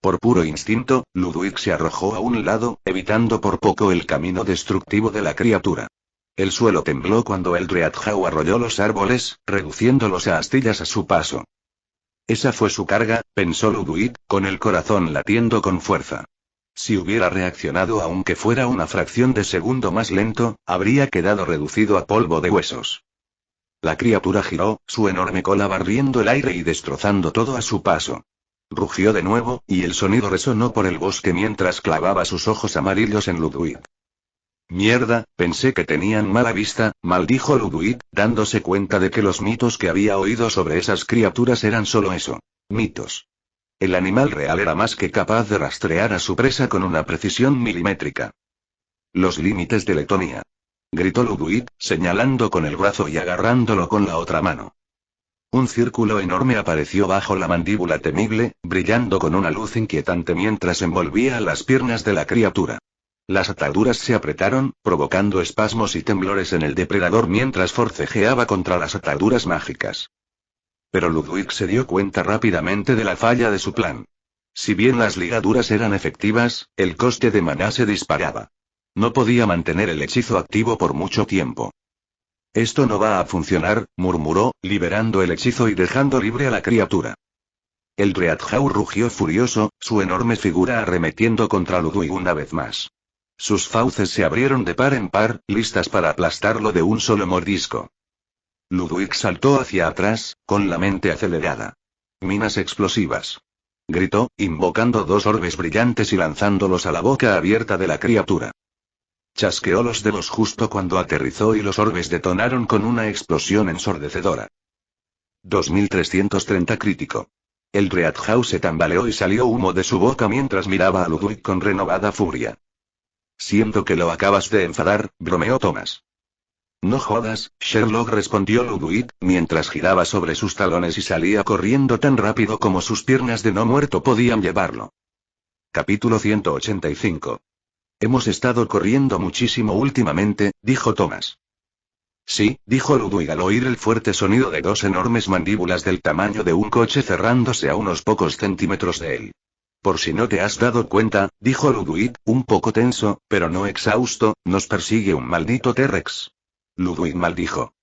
Por puro instinto, Ludwig se arrojó a un lado, evitando por poco el camino destructivo de la criatura. El suelo tembló cuando el Treadhouse arrolló los árboles, reduciéndolos a astillas a su paso. Esa fue su carga, pensó Ludwig, con el corazón latiendo con fuerza. Si hubiera reaccionado aunque fuera una fracción de segundo más lento, habría quedado reducido a polvo de huesos. La criatura giró, su enorme cola barriendo el aire y destrozando todo a su paso. Rugió de nuevo, y el sonido resonó por el bosque mientras clavaba sus ojos amarillos en Ludwig. Mierda, pensé que tenían mala vista, maldijo Ludwig, dándose cuenta de que los mitos que había oído sobre esas criaturas eran solo eso. Mitos. El animal real era más que capaz de rastrear a su presa con una precisión milimétrica. Los límites de Letonia. Gritó Ludwig, señalando con el brazo y agarrándolo con la otra mano. Un círculo enorme apareció bajo la mandíbula temible, brillando con una luz inquietante mientras envolvía las piernas de la criatura. Las ataduras se apretaron, provocando espasmos y temblores en el depredador mientras forcejeaba contra las ataduras mágicas. Pero Ludwig se dio cuenta rápidamente de la falla de su plan. Si bien las ligaduras eran efectivas, el coste de maná se disparaba. No podía mantener el hechizo activo por mucho tiempo. Esto no va a funcionar, murmuró, liberando el hechizo y dejando libre a la criatura. El Treadhouse rugió furioso, su enorme figura arremetiendo contra Ludwig una vez más. Sus fauces se abrieron de par en par, listas para aplastarlo de un solo mordisco. Ludwig saltó hacia atrás, con la mente acelerada. Minas explosivas. Gritó, invocando 2 orbes brillantes y lanzándolos a la boca abierta de la criatura. Chasqueó los dedos justo cuando aterrizó y los orbes detonaron con una explosión ensordecedora. 2330 crítico. El Treadhouse se tambaleó y salió humo de su boca mientras miraba a Ludwig con renovada furia. Siento que lo acabas de enfadar, bromeó Thomas. No jodas, Sherlock, respondió Ludwig, mientras giraba sobre sus talones y salía corriendo tan rápido como sus piernas de no muerto podían llevarlo. Capítulo 185. Hemos estado corriendo muchísimo últimamente, dijo Thomas. Sí, dijo Ludwig al oír el fuerte sonido de 2 enormes mandíbulas del tamaño de un coche cerrándose a unos pocos centímetros de él. Por si no te has dado cuenta, dijo Ludwig, un poco tenso, pero no exhausto, nos persigue un maldito T-Rex. Ludwig maldijo.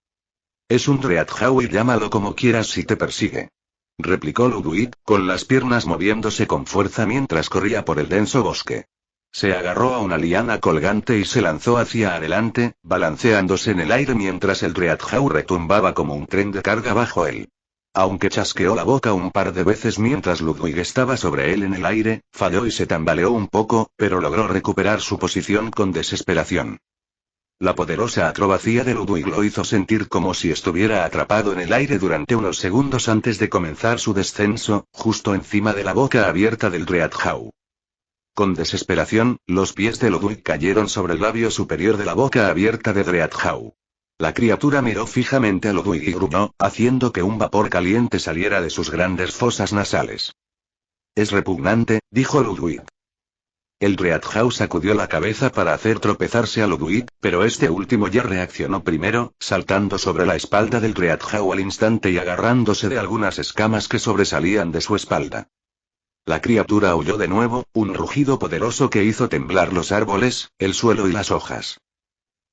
Es un Treadhouse y llámalo como quieras si te persigue. Replicó Ludwig, con las piernas moviéndose con fuerza mientras corría por el denso bosque. Se agarró a una liana colgante y se lanzó hacia adelante, balanceándose en el aire mientras el Dreadhawk retumbaba como un tren de carga bajo él. Aunque chasqueó la boca un par de veces mientras Ludwig estaba sobre él en el aire, falló y se tambaleó un poco, pero logró recuperar su posición con desesperación. La poderosa acrobacia de Ludwig lo hizo sentir como si estuviera atrapado en el aire durante unos segundos antes de comenzar su descenso, justo encima de la boca abierta del Dreadhawk. Con desesperación, los pies de Ludwig cayeron sobre el labio superior de la boca abierta de Dreadhawk. La criatura miró fijamente a Ludwig y gruñó, haciendo que un vapor caliente saliera de sus grandes fosas nasales. Es repugnante, dijo Ludwig. El Dreadhawk sacudió la cabeza para hacer tropezarse a Ludwig, pero este último ya reaccionó primero, saltando sobre la espalda del Dreadhawk al instante y agarrándose de algunas escamas que sobresalían de su espalda. La criatura aulló de nuevo, un rugido poderoso que hizo temblar los árboles, el suelo y las hojas.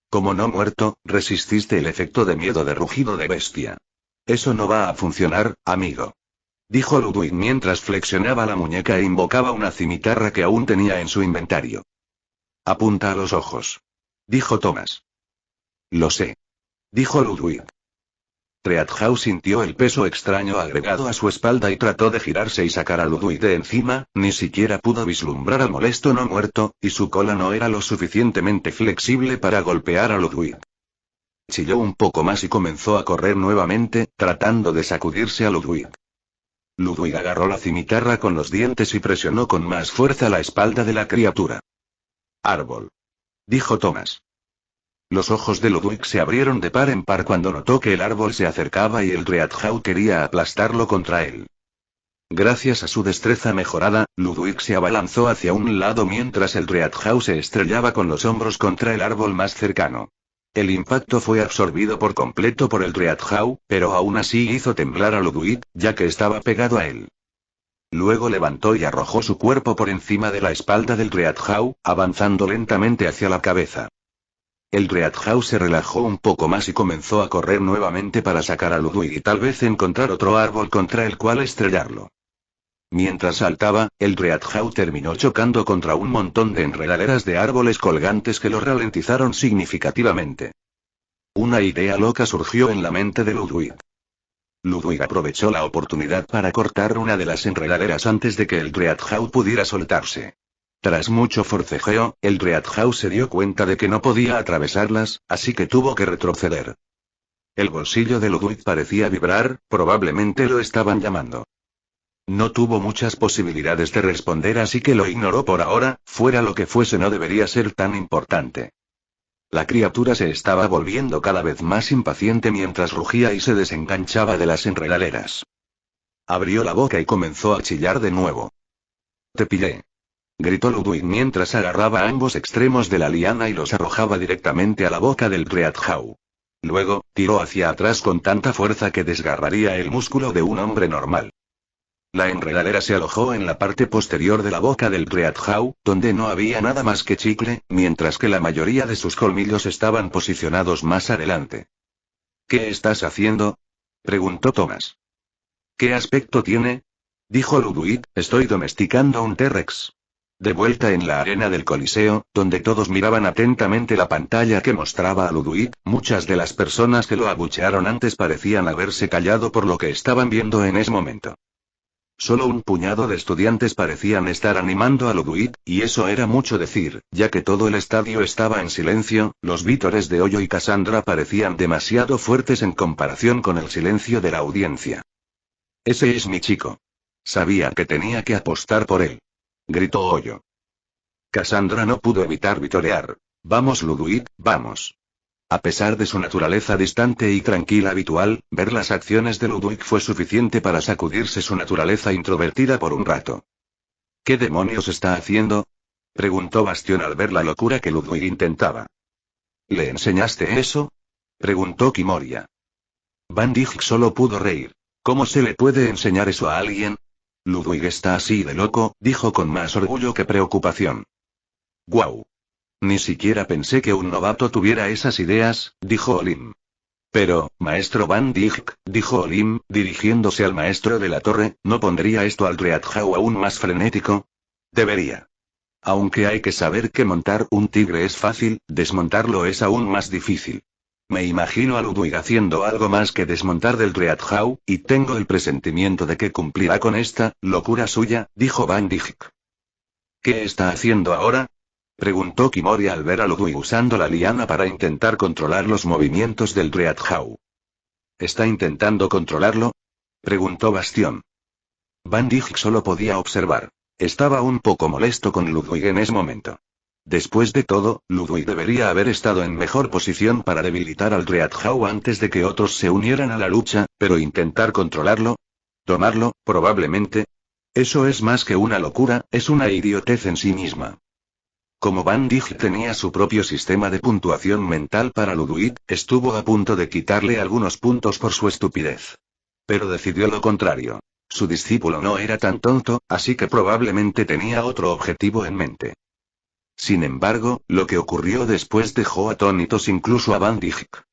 Como no muerto, resististe el efecto de miedo de rugido de bestia. Eso no va a funcionar, amigo. Dijo Ludwig mientras flexionaba la muñeca e invocaba una cimitarra que aún tenía en su inventario. Apunta a los ojos. Dijo Thomas. Lo sé. Dijo Ludwig. Dreadhawk sintió el peso extraño agregado a su espalda y trató de girarse y sacar a Ludwig de encima, ni siquiera pudo vislumbrar al molesto no muerto, y su cola no era lo suficientemente flexible para golpear a Ludwig. Chilló un poco más y comenzó a correr nuevamente, tratando de sacudirse a Ludwig. Ludwig agarró la cimitarra con los dientes y presionó con más fuerza la espalda de la criatura. Árbol. Dijo Thomas. Los ojos de Ludwig se abrieron de par en par cuando notó que el árbol se acercaba y el Dreadhawk quería aplastarlo contra él. Gracias a su destreza mejorada, Ludwig se abalanzó hacia un lado mientras el Dreadhawk se estrellaba con los hombros contra el árbol más cercano. El impacto fue absorbido por completo por el Dreadhawk, pero aún así hizo temblar a Ludwig, ya que estaba pegado a él. Luego levantó y arrojó su cuerpo por encima de la espalda del Dreadhawk, avanzando lentamente hacia la cabeza. El Dreadhawk se relajó un poco más y comenzó a correr nuevamente para sacar a Ludwig y tal vez encontrar otro árbol contra el cual estrellarlo. Mientras saltaba, el Dreadhawk terminó chocando contra un montón de enredaderas de árboles colgantes que lo ralentizaron significativamente. Una idea loca surgió en la mente de Ludwig. Ludwig aprovechó la oportunidad para cortar una de las enredaderas antes de que el Dreadhawk pudiera soltarse. Tras mucho forcejeo, el Dreadhawk se dio cuenta de que no podía atravesarlas, así que tuvo que retroceder. El bolsillo de Ludwig parecía vibrar, probablemente lo estaban llamando. No tuvo muchas posibilidades de responder, así que lo ignoró por ahora, fuera lo que fuese no debería ser tan importante. La criatura se estaba volviendo cada vez más impaciente mientras rugía y se desenganchaba de las enredaderas. Abrió la boca y comenzó a chillar de nuevo. «Te pillé», gritó Ludwig mientras agarraba ambos extremos de la liana y los arrojaba directamente a la boca del Dreadhawk. Luego, tiró hacia atrás con tanta fuerza que desgarraría el músculo de un hombre normal. La enredadera se alojó en la parte posterior de la boca del Dreadhawk, donde no había nada más que chicle, mientras que la mayoría de sus colmillos estaban posicionados más adelante. «¿Qué estás haciendo?», preguntó Thomas. «¿Qué aspecto tiene?», dijo Ludwig. «Estoy domesticando un T-Rex». De vuelta en la arena del Coliseo, donde todos miraban atentamente la pantalla que mostraba a Ludwig, muchas de las personas que lo abuchearon antes parecían haberse callado por lo que estaban viendo en ese momento. Solo un puñado de estudiantes parecían estar animando a Ludwig, y eso era mucho decir, ya que todo el estadio estaba en silencio. Los vítores de Hoyo y Cassandra parecían demasiado fuertes en comparación con el silencio de la audiencia. «Ese es mi chico. Sabía que tenía que apostar por él», gritó Hoyo. Cassandra no pudo evitar vitorear. «Vamos Ludwig, vamos». A pesar de su naturaleza distante y tranquila habitual, ver las acciones de Ludwig fue suficiente para sacudirse su naturaleza introvertida por un rato. «¿Qué demonios está haciendo?», preguntó Bastión al ver la locura que Ludwig intentaba. «¿Le enseñaste eso?», preguntó Kimoria. Van Dijk solo pudo reír. «¿Cómo se le puede enseñar eso a alguien?». «Ludwig está así de loco», dijo con más orgullo que preocupación. «Guau. Ni siquiera pensé que un novato tuviera esas ideas», dijo Olim. «Pero, maestro Van Dijk», dijo Olim, dirigiéndose al maestro de la torre, «¿no pondría esto al Dreadhawk aún más frenético?». «Debería». Aunque hay que saber que montar un tigre es fácil, desmontarlo es aún más difícil. Me imagino a Ludwig haciendo algo más que desmontar del Dreadhawk, y tengo el presentimiento de que cumplirá con esta locura suya, dijo Van Dijk. ¿Qué está haciendo ahora?, preguntó Kimori al ver a Ludwig usando la liana para intentar controlar los movimientos del Dreadhawk. ¿Está intentando controlarlo?, preguntó Bastión. Van Dijk solo podía observar. Estaba un poco molesto con Ludwig en ese momento. Después de todo, Ludwig debería haber estado en mejor posición para debilitar al Dreadhawk antes de que otros se unieran a la lucha, pero intentar controlarlo, tomarlo, probablemente. Eso es más que una locura, es una idiotez en sí misma. Como Van Dijk tenía su propio sistema de puntuación mental para Ludwig, estuvo a punto de quitarle algunos puntos por su estupidez. Pero decidió lo contrario. Su discípulo no era tan tonto, así que probablemente tenía otro objetivo en mente. Sin embargo, lo que ocurrió después dejó atónitos incluso a Van Dijk.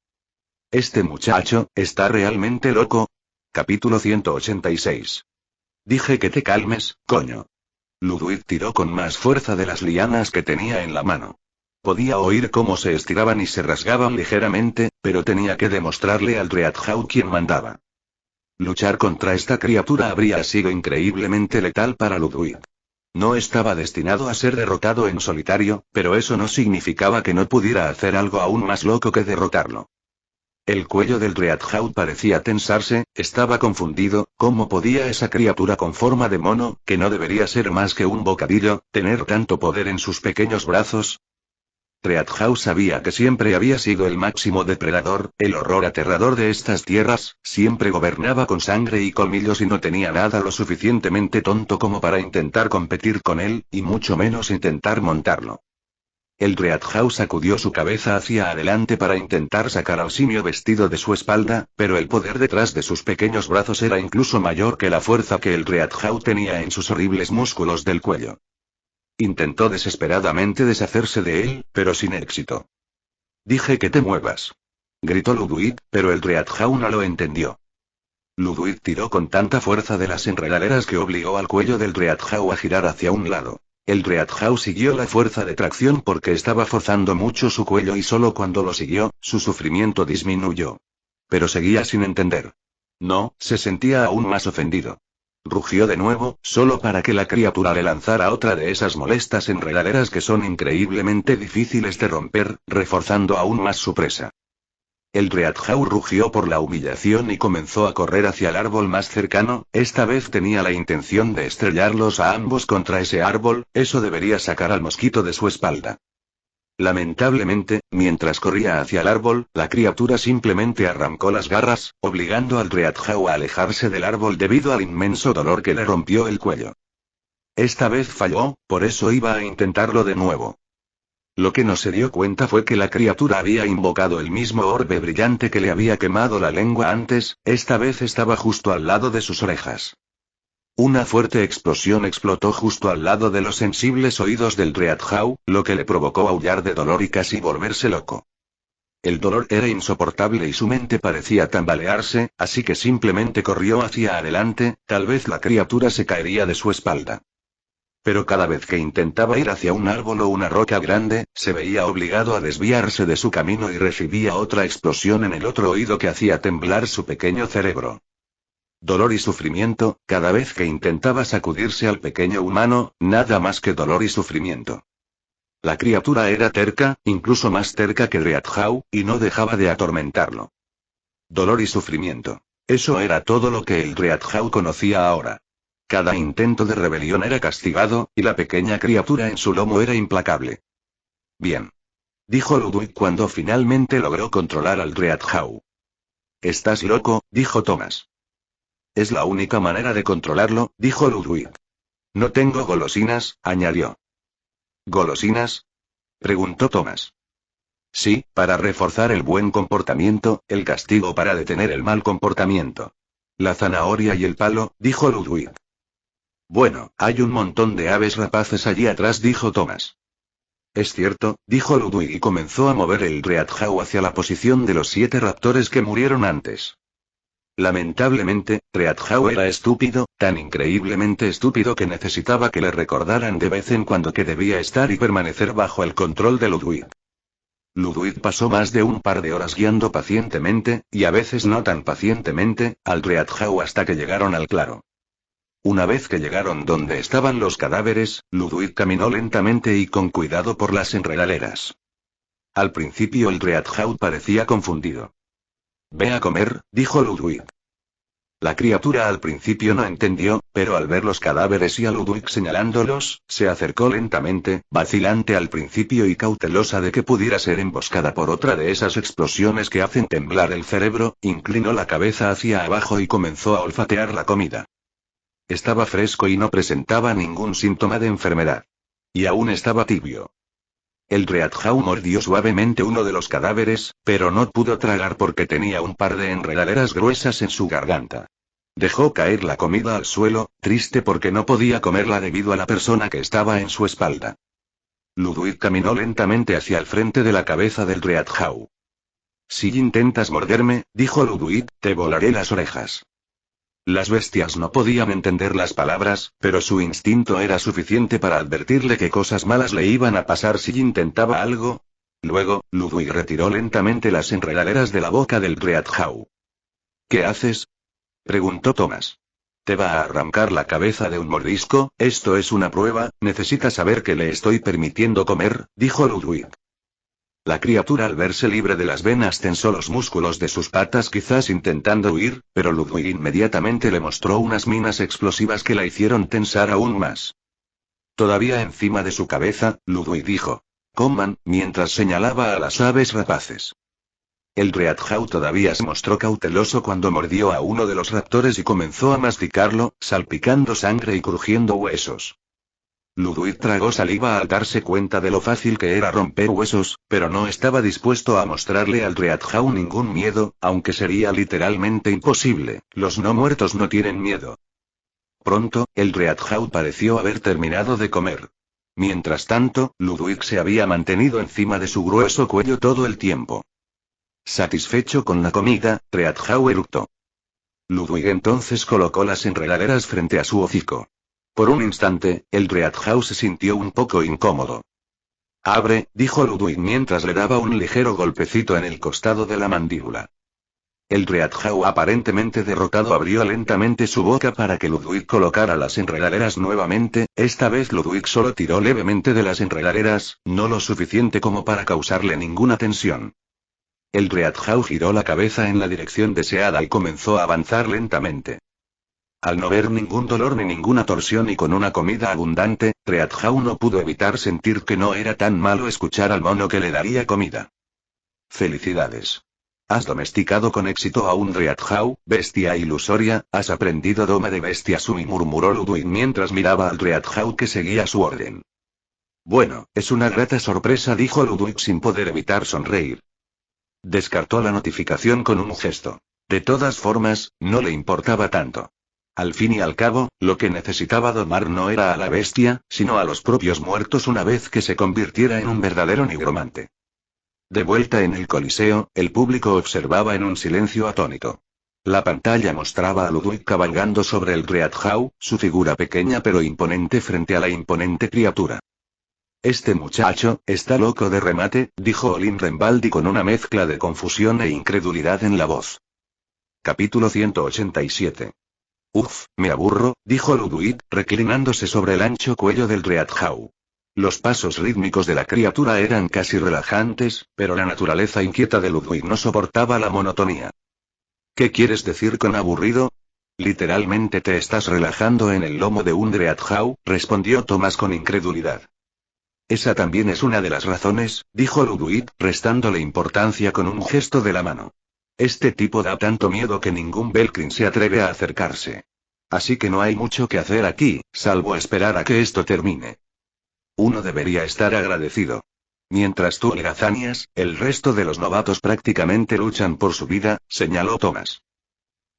¿Este muchacho está realmente loco? Capítulo 186. Dije que te calmes, coño. Ludwig tiró con más fuerza de las lianas que tenía en la mano. Podía oír cómo se estiraban y se rasgaban ligeramente, pero tenía que demostrarle al Dreadhawk quién mandaba. Luchar contra esta criatura habría sido increíblemente letal para Ludwig. No estaba destinado a ser derrotado en solitario, pero eso no significaba que no pudiera hacer algo aún más loco que derrotarlo. El cuello del Dreadhawk parecía tensarse, estaba confundido. ¿Cómo podía esa criatura con forma de mono, que no debería ser más que un bocadillo, tener tanto poder en sus pequeños brazos? Dreadhawk sabía que siempre había sido el máximo depredador, el horror aterrador de estas tierras, siempre gobernaba con sangre y colmillos y no tenía nada lo suficientemente tonto como para intentar competir con él, y mucho menos intentar montarlo. El Dreadhawk sacudió su cabeza hacia adelante para intentar sacar al simio vestido de su espalda, pero el poder detrás de sus pequeños brazos era incluso mayor que la fuerza que el Dreadhawk tenía en sus horribles músculos del cuello. Intentó desesperadamente deshacerse de él, pero sin éxito. Dije que te muevas, gritó Ludwig, pero el Dreadhawk no lo entendió. Ludwig tiró con tanta fuerza de las enredaderas que obligó al cuello del Dreadhawk a girar hacia un lado. El Dreadhawk siguió la fuerza de tracción porque estaba forzando mucho su cuello y solo cuando lo siguió, su sufrimiento disminuyó. Pero seguía sin entender. No, se sentía aún más ofendido. Rugió de nuevo, solo para que la criatura le lanzara otra de esas molestas enredaderas que son increíblemente difíciles de romper, reforzando aún más su presa. El Dreadhawk rugió por la humillación y comenzó a correr hacia el árbol más cercano. Esta vez tenía la intención de estrellarlos a ambos contra ese árbol, eso debería sacar al mosquito de su espalda. Lamentablemente, mientras corría hacia el árbol, la criatura simplemente arrancó las garras, obligando al Dreadhawk a alejarse del árbol debido al inmenso dolor que le rompió el cuello. Esta vez falló, por eso iba a intentarlo de nuevo. Lo que no se dio cuenta fue que la criatura había invocado el mismo orbe brillante que le había quemado la lengua antes, esta vez estaba justo al lado de sus orejas. Una fuerte explosión explotó justo al lado de los sensibles oídos del Dreadhawk, lo que le provocó aullar de dolor y casi volverse loco. El dolor era insoportable y su mente parecía tambalearse, así que simplemente corrió hacia adelante, tal vez la criatura se caería de su espalda. Pero cada vez que intentaba ir hacia un árbol o una roca grande, se veía obligado a desviarse de su camino y recibía otra explosión en el otro oído que hacía temblar su pequeño cerebro. Dolor y sufrimiento, cada vez que intentaba sacudirse al pequeño humano, nada más que dolor y sufrimiento. La criatura era terca, incluso más terca que Dreadhawk, y no dejaba de atormentarlo. Dolor y sufrimiento. Eso era todo lo que el Dreadhawk conocía ahora. Cada intento de rebelión era castigado, y la pequeña criatura en su lomo era implacable. Bien, dijo Ludwig cuando finalmente logró controlar al Dreadhawk. ¿Estás loco?, dijo Thomas. Es la única manera de controlarlo, dijo Ludwig. No tengo golosinas, añadió. ¿Golosinas?, preguntó Thomas. Sí, para reforzar el buen comportamiento, el castigo para detener el mal comportamiento. La zanahoria y el palo, dijo Ludwig. Bueno, hay un montón de aves rapaces allí atrás, dijo Thomas. Es cierto, dijo Ludwig y comenzó a mover el Dreadhawk hacia la posición de los 7 raptores que murieron antes. Lamentablemente, Treadhow era estúpido, tan increíblemente estúpido que necesitaba que le recordaran de vez en cuando que debía estar y permanecer bajo el control de Ludwig. Ludwig pasó más de un par de horas guiando pacientemente, y a veces no tan pacientemente, al Treadhow hasta que llegaron al claro. Una vez que llegaron donde estaban los cadáveres, Ludwig caminó lentamente y con cuidado por las enredaderas. Al principio el Treadhow parecía confundido. «Ve a comer», dijo Ludwig. La criatura al principio no entendió, pero al ver los cadáveres y a Ludwig señalándolos, se acercó lentamente, vacilante al principio y cautelosa de que pudiera ser emboscada por otra de esas explosiones que hacen temblar el cerebro, inclinó la cabeza hacia abajo y comenzó a olfatear la comida. Estaba fresco y no presentaba ningún síntoma de enfermedad. Y aún estaba tibio. El Treadhow mordió suavemente uno de los cadáveres, pero no pudo tragar porque tenía un par de enredaderas gruesas en su garganta. Dejó caer la comida al suelo, triste porque no podía comerla debido a la persona que estaba en su espalda. Ludwig caminó lentamente hacia el frente de la cabeza del Treadhow. «Si intentas morderme», dijo Ludwig, «te volaré las orejas». Las bestias no podían entender las palabras, pero su instinto era suficiente para advertirle que cosas malas le iban a pasar si intentaba algo. Luego, Ludwig retiró lentamente las enredaderas de la boca del Treadhow. «¿Qué haces?», preguntó Thomas. «¿Te va a arrancar la cabeza de un mordisco? Esto es una prueba, necesita saber que le estoy permitiendo comer», dijo Ludwig. La criatura al verse libre de las venas tensó los músculos de sus patas quizás intentando huir, pero Ludwig inmediatamente le mostró unas minas explosivas que la hicieron tensar aún más. Todavía encima de su cabeza, Ludwig dijo: «Coman», mientras señalaba a las aves rapaces. El Treadhow todavía se mostró cauteloso cuando mordió a uno de los raptores y comenzó a masticarlo, salpicando sangre y crujiendo huesos. Ludwig tragó saliva al darse cuenta de lo fácil que era romper huesos, pero no estaba dispuesto a mostrarle al Treadhow ningún miedo, aunque sería literalmente imposible, los no muertos no tienen miedo. Pronto, el Treadhow pareció haber terminado de comer. Mientras tanto, Ludwig se había mantenido encima de su grueso cuello todo el tiempo. Satisfecho con la comida, Treadhow eructó. Ludwig entonces colocó las enredaderas frente a su hocico. Por un instante, el Treadhow se sintió un poco incómodo. «Abre», dijo Ludwig mientras le daba un ligero golpecito en el costado de la mandíbula. El Treadhow aparentemente derrotado abrió lentamente su boca para que Ludwig colocara las enredaderas nuevamente, esta vez Ludwig solo tiró levemente de las enredaderas, no lo suficiente como para causarle ninguna tensión. El Treadhow giró la cabeza en la dirección deseada y comenzó a avanzar lentamente. Al no ver ningún dolor ni ninguna torsión y con una comida abundante, Treadhow no pudo evitar sentir que no era tan malo escuchar al mono que le daría comida. «Felicidades. Has domesticado con éxito a un Treadhow, bestia ilusoria, has aprendido doma de bestia sumi», murmuró Ludwig mientras miraba al Treadhow que seguía su orden. «Bueno, es una grata sorpresa», dijo Ludwig sin poder evitar sonreír. Descartó la notificación con un gesto. De todas formas, no le importaba tanto. Al fin y al cabo, lo que necesitaba domar no era a la bestia, sino a los propios muertos una vez que se convirtiera en un verdadero nigromante. De vuelta en el Coliseo, el público observaba en un silencio atónito. La pantalla mostraba a Ludwig cabalgando sobre el Treadhow, su figura pequeña pero imponente frente a la imponente criatura. «Este muchacho, está loco de remate», dijo Olin Renbaldi con una mezcla de confusión e incredulidad en la voz. Capítulo 187. «Uf, me aburro», dijo Ludwig, reclinándose sobre el ancho cuello del Treadhow. Los pasos rítmicos de la criatura eran casi relajantes, pero la naturaleza inquieta de Ludwig no soportaba la monotonía. «¿Qué quieres decir con aburrido?» «Literalmente te estás relajando en el lomo de un Treadhow», respondió Thomas con incredulidad. «Esa también es una de las razones», dijo Ludwig, restándole importancia con un gesto de la mano. «Este tipo da tanto miedo que ningún Belkrin se atreve a acercarse. Así que no hay mucho que hacer aquí, salvo esperar a que esto termine. Uno debería estar agradecido. Mientras tú holgazaneas, el resto de los novatos prácticamente luchan por su vida», señaló Thomas.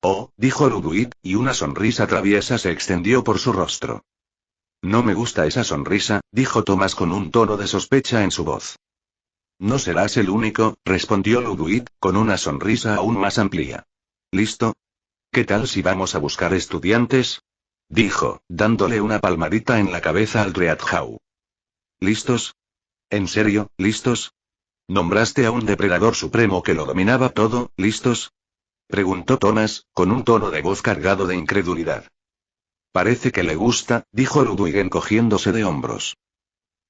«Oh», dijo Ludwig, y una sonrisa traviesa se extendió por su rostro. «No me gusta esa sonrisa», dijo Thomas con un tono de sospecha en su voz. «No serás el único», respondió Ludwig, con una sonrisa aún más amplia. «¿Listo?». ¿Qué tal si vamos a buscar estudiantes? Dijo, dándole una palmadita en la cabeza al Dreadhawk. ¿Listos? ¿En serio, listos? ¿Nombraste a un depredador supremo que lo dominaba todo, listos? Preguntó Thomas, con un tono de voz cargado de incredulidad. Parece que le gusta, dijo Ludwig encogiéndose de hombros.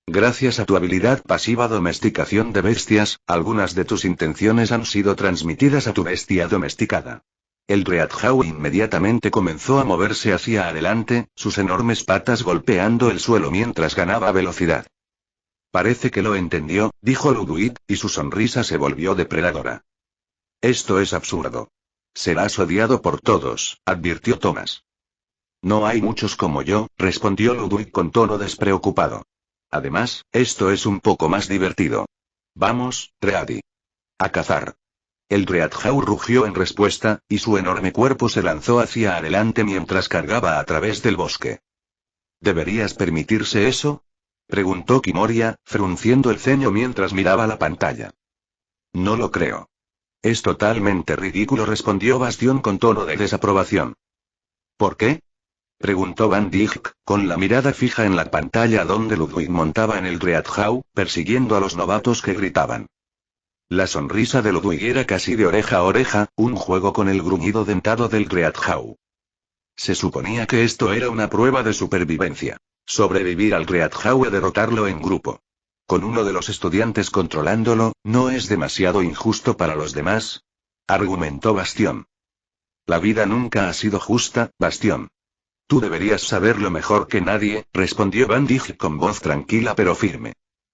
Gracias a tu habilidad pasiva domesticación de bestias, algunas de tus intenciones han sido transmitidas a tu bestia domesticada. El Dreadhawk inmediatamente comenzó a moverse hacia adelante, sus enormes patas golpeando el suelo mientras ganaba velocidad. Parece que lo entendió, dijo Ludwig, y su sonrisa se volvió depredadora. Esto es absurdo. Serás odiado por todos, advirtió Thomas. No hay muchos como yo, respondió Ludwig con tono despreocupado. Además, esto es un poco más divertido. Vamos, Dready. A cazar. El Dreadhawk rugió en respuesta, y su enorme cuerpo se lanzó hacia adelante mientras cargaba a través del bosque. ¿Deberías permitirse eso? Preguntó Kimoria, frunciendo el ceño mientras miraba la pantalla. No lo creo. Es totalmente ridículo, respondió Bastión con tono de desaprobación. ¿Por qué? Preguntó Van Dijk, con la mirada fija en la pantalla donde Ludwig montaba en el Dreadhawk, persiguiendo a los novatos que gritaban. La sonrisa de Ludwig era casi de oreja a oreja, un juego con el gruñido dentado del Dreadhawk. Se suponía que esto era una prueba de supervivencia. Sobrevivir al Dreadhawk y derrotarlo en grupo. Con uno de los estudiantes controlándolo, ¿no es demasiado injusto para los demás? Argumentó Bastión. La vida nunca ha sido justa, Bastión. Tú deberías saberlo mejor que nadie, respondió Van Dijk con voz tranquila pero firme.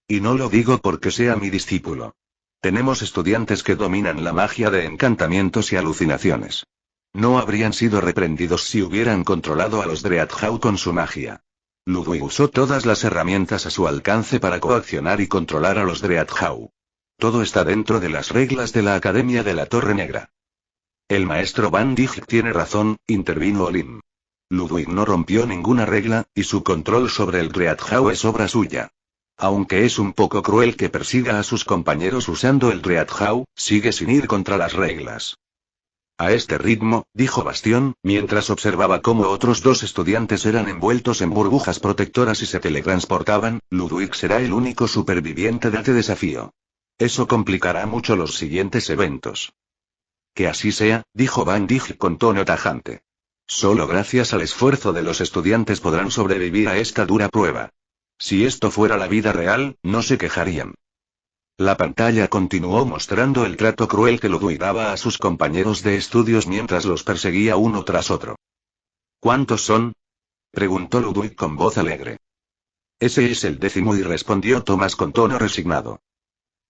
Y no lo digo porque sea mi discípulo. Tenemos estudiantes que dominan la magia de encantamientos y alucinaciones. No habrían sido reprendidos si hubieran controlado a los Dreadhawk con su magia. Ludwig usó todas las herramientas a su alcance para coaccionar y controlar a los Dreadhawk. Todo está dentro de las reglas de la Academia de la Torre Negra. El maestro Van Dijk tiene razón, intervino Olim. Ludwig no rompió ninguna regla, y su control sobre el Dreadhawk es obra suya. Aunque es un poco cruel que persiga a sus compañeros usando el Dreadhawk, sigue sin ir contra las reglas. A este ritmo, dijo Bastión, mientras observaba cómo otros dos estudiantes eran envueltos en burbujas protectoras y se teletransportaban, Ludwig será el único superviviente de este desafío. Eso complicará mucho los siguientes eventos. Que así sea, dijo Van Dijk con tono tajante. Solo gracias al esfuerzo de los estudiantes podrán sobrevivir a esta dura prueba. Si esto fuera la vida real, no se quejarían. La pantalla continuó mostrando el trato cruel que Ludwig daba a sus compañeros de estudios mientras los perseguía uno tras otro. ¿Cuántos son? Preguntó Ludwig con voz alegre. Ese es el 10º, y respondió Thomas con tono resignado.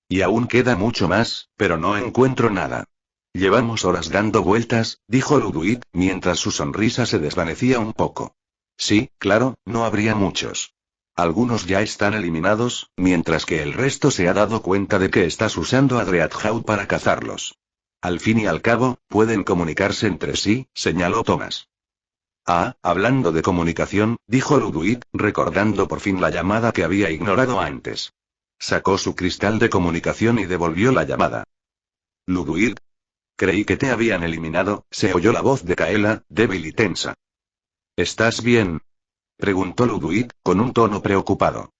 Y aún queda mucho más, pero no encuentro nada. Llevamos horas dando vueltas, dijo Ludwig, mientras su sonrisa se desvanecía un poco. Sí, claro, no habría muchos. Algunos ya están eliminados, mientras que el resto se ha dado cuenta de que estás usando a Dreadhawk para cazarlos. Al fin y al cabo, pueden comunicarse entre sí, señaló Thomas. Ah, hablando de comunicación, dijo Ludwig, recordando por fin la llamada que había ignorado antes. Sacó su cristal de comunicación y devolvió la llamada. Ludwig. Creí que te habían eliminado, se oyó la voz de Kaela, débil y tensa. ¿Estás bien? Preguntó Ludwig, con un tono preocupado.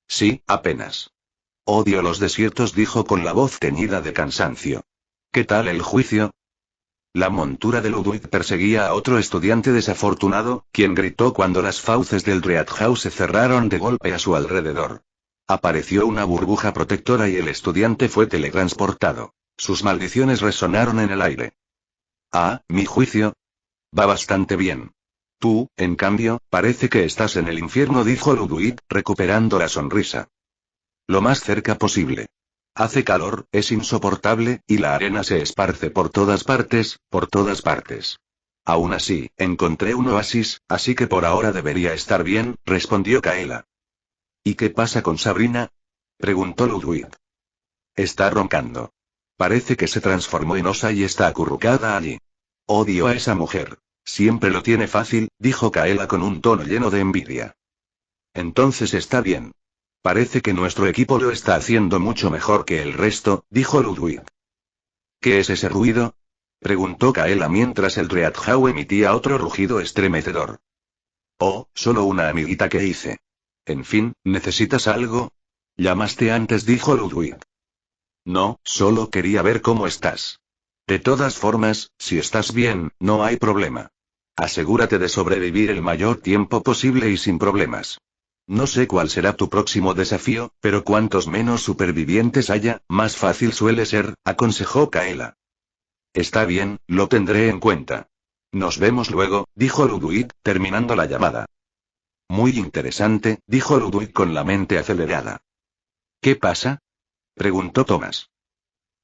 Sí, apenas. Odio los desiertos, dijo con la voz teñida de cansancio. ¿Qué tal el juicio? La montura de Ludwig perseguía a otro estudiante desafortunado, quien gritó cuando las fauces del Dreadhawk se cerraron de golpe a su alrededor. Apareció una burbuja protectora y el estudiante fue teletransportado. Sus maldiciones resonaron en el aire. Ah, mi juicio. Va bastante bien. Tú, en cambio, parece que estás en el infierno, dijo Ludwig, recuperando la sonrisa. Lo más cerca posible. Hace calor, es insoportable, y la arena se esparce por todas partes, por todas partes. Aún así, encontré un oasis, así que por ahora debería estar bien, respondió Kaela. ¿Y qué pasa con Sabrina? Preguntó Ludwig. Está roncando. Parece que se transformó en osa y está acurrucada allí. Odio a esa mujer. Siempre lo tiene fácil, dijo Kaela con un tono lleno de envidia. Entonces está bien. Parece que nuestro equipo lo está haciendo mucho mejor que el resto, dijo Ludwig. ¿Qué es ese ruido? Preguntó Kaela mientras el Readhau emitía otro rugido estremecedor. Oh, solo una amiguita que hice. En fin, ¿necesitas algo? Llamaste antes, dijo Ludwig. No, solo quería ver cómo estás. De todas formas, si estás bien, no hay problema. Asegúrate de sobrevivir el mayor tiempo posible y sin problemas. No sé cuál será tu próximo desafío, pero cuantos menos supervivientes haya, más fácil suele ser, aconsejó Kaela. Está bien, lo tendré en cuenta. Nos vemos luego, dijo Ludwig, terminando la llamada. Muy interesante, dijo Ludwig con la mente acelerada. ¿Qué pasa? Preguntó Thomas.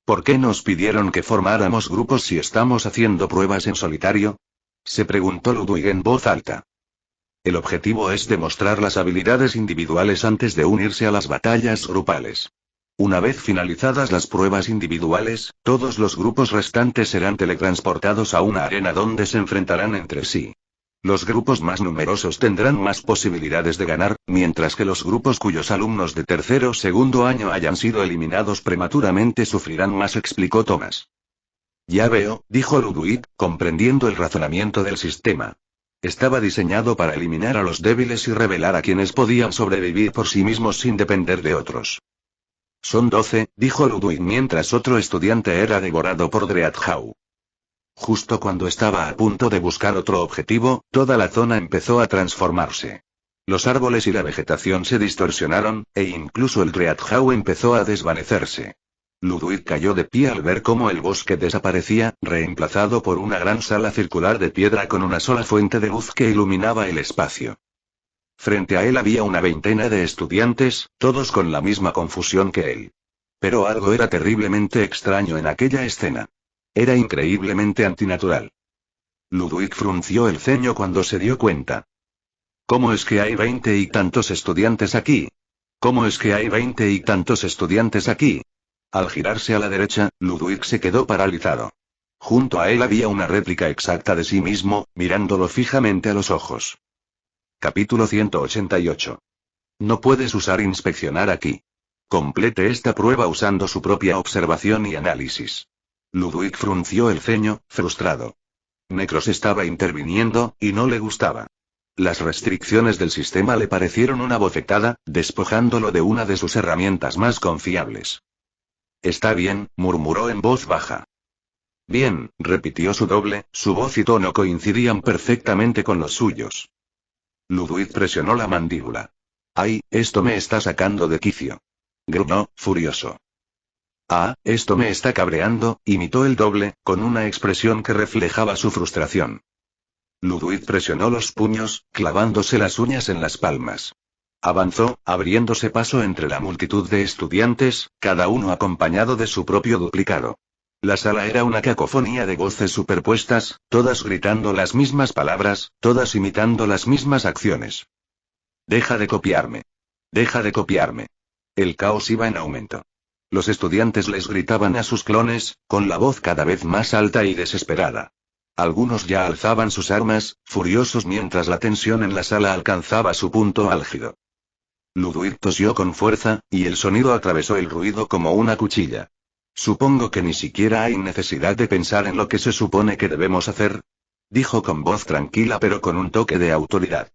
¿Por qué nos pidieron que formáramos grupos si estamos haciendo pruebas en solitario? Se preguntó Ludwig en voz alta. El objetivo es demostrar las habilidades individuales antes de unirse a las batallas grupales. Una vez finalizadas las pruebas individuales, todos los grupos restantes serán teletransportados a una arena donde se enfrentarán entre sí. Los grupos más numerosos tendrán más posibilidades de ganar, mientras que los grupos cuyos alumnos de tercero o segundo año hayan sido eliminados prematuramente sufrirán más, explicó Thomas. Ya veo, dijo Ludwig, comprendiendo el razonamiento del sistema. Estaba diseñado para eliminar a los débiles y revelar a quienes podían sobrevivir por sí mismos sin depender de otros. Son 12, dijo Ludwig mientras otro estudiante era devorado por Readhau. Justo cuando estaba a punto de buscar otro objetivo, toda la zona empezó a transformarse. Los árboles y la vegetación se distorsionaron, e incluso el Readhau empezó a desvanecerse. Ludwig cayó de pie al ver cómo el bosque desaparecía, reemplazado por una gran sala circular de piedra con una sola fuente de luz que iluminaba el espacio. Frente a él había una veintena de estudiantes, todos con la misma confusión que él. Pero algo era terriblemente extraño en aquella escena. Era increíblemente antinatural. Ludwig frunció el ceño cuando se dio cuenta. ¿Cómo es que hay 20 y tantos estudiantes aquí? ¿Cómo es que hay 20 y tantos estudiantes aquí? Al girarse a la derecha, Ludwig se quedó paralizado. Junto a él había una réplica exacta de sí mismo, mirándolo fijamente a los ojos. Capítulo 188. No puedes usar inspeccionar aquí. Complete esta prueba usando su propia observación y análisis. Ludwig frunció el ceño, frustrado. Necros estaba interviniendo, y no le gustaba. Las restricciones del sistema le parecieron una bofetada, despojándolo de una de sus herramientas más confiables. Está bien, murmuró en voz baja. Bien, repitió su doble, su voz y tono coincidían perfectamente con los suyos. Ludwig presionó la mandíbula. ¡Ay, esto me está sacando de quicio! Gruñó, furioso. Ah, esto me está cabreando, imitó el doble, con una expresión que reflejaba su frustración. Ludwig presionó los puños, clavándose las uñas en las palmas. Avanzó, abriéndose paso entre la multitud de estudiantes, cada uno acompañado de su propio duplicado. La sala era una cacofonía de voces superpuestas, todas gritando las mismas palabras, todas imitando las mismas acciones. Deja de copiarme. Deja de copiarme. El caos iba en aumento. Los estudiantes les gritaban a sus clones, con la voz cada vez más alta y desesperada. Algunos ya alzaban sus armas, furiosos mientras la tensión en la sala alcanzaba su punto álgido. Ludwig tosió con fuerza, y el sonido atravesó el ruido como una cuchilla. Supongo que ni siquiera hay necesidad de pensar en lo que se supone que debemos hacer, dijo con voz tranquila pero con un toque de autoridad.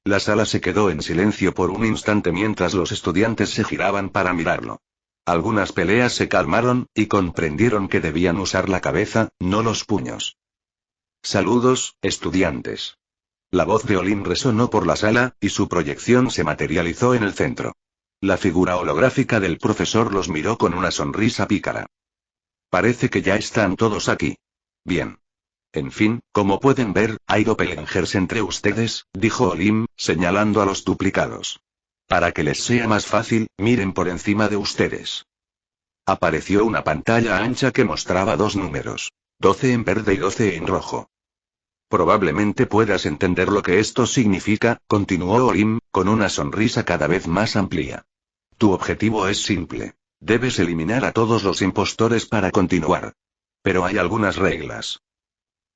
La sala se quedó en silencio por un instante mientras los estudiantes se giraban para mirarlo. Algunas peleas se calmaron, y comprendieron que debían usar la cabeza, no los puños. Saludos, estudiantes. La voz de Olin resonó por la sala, y su proyección se materializó en el centro. La figura holográfica del profesor los miró con una sonrisa pícara. Parece que ya están todos aquí. Bien. En fin, como pueden ver, hay doppelgangers entre ustedes, dijo Olim, señalando a los duplicados. Para que les sea más fácil, miren por encima de ustedes. Apareció una pantalla ancha que mostraba dos números. 12 en verde y 12 en rojo. Probablemente puedas entender lo que esto significa, continuó Olim, con una sonrisa cada vez más amplia. Tu objetivo es simple. Debes eliminar a todos los impostores para continuar. Pero hay algunas reglas.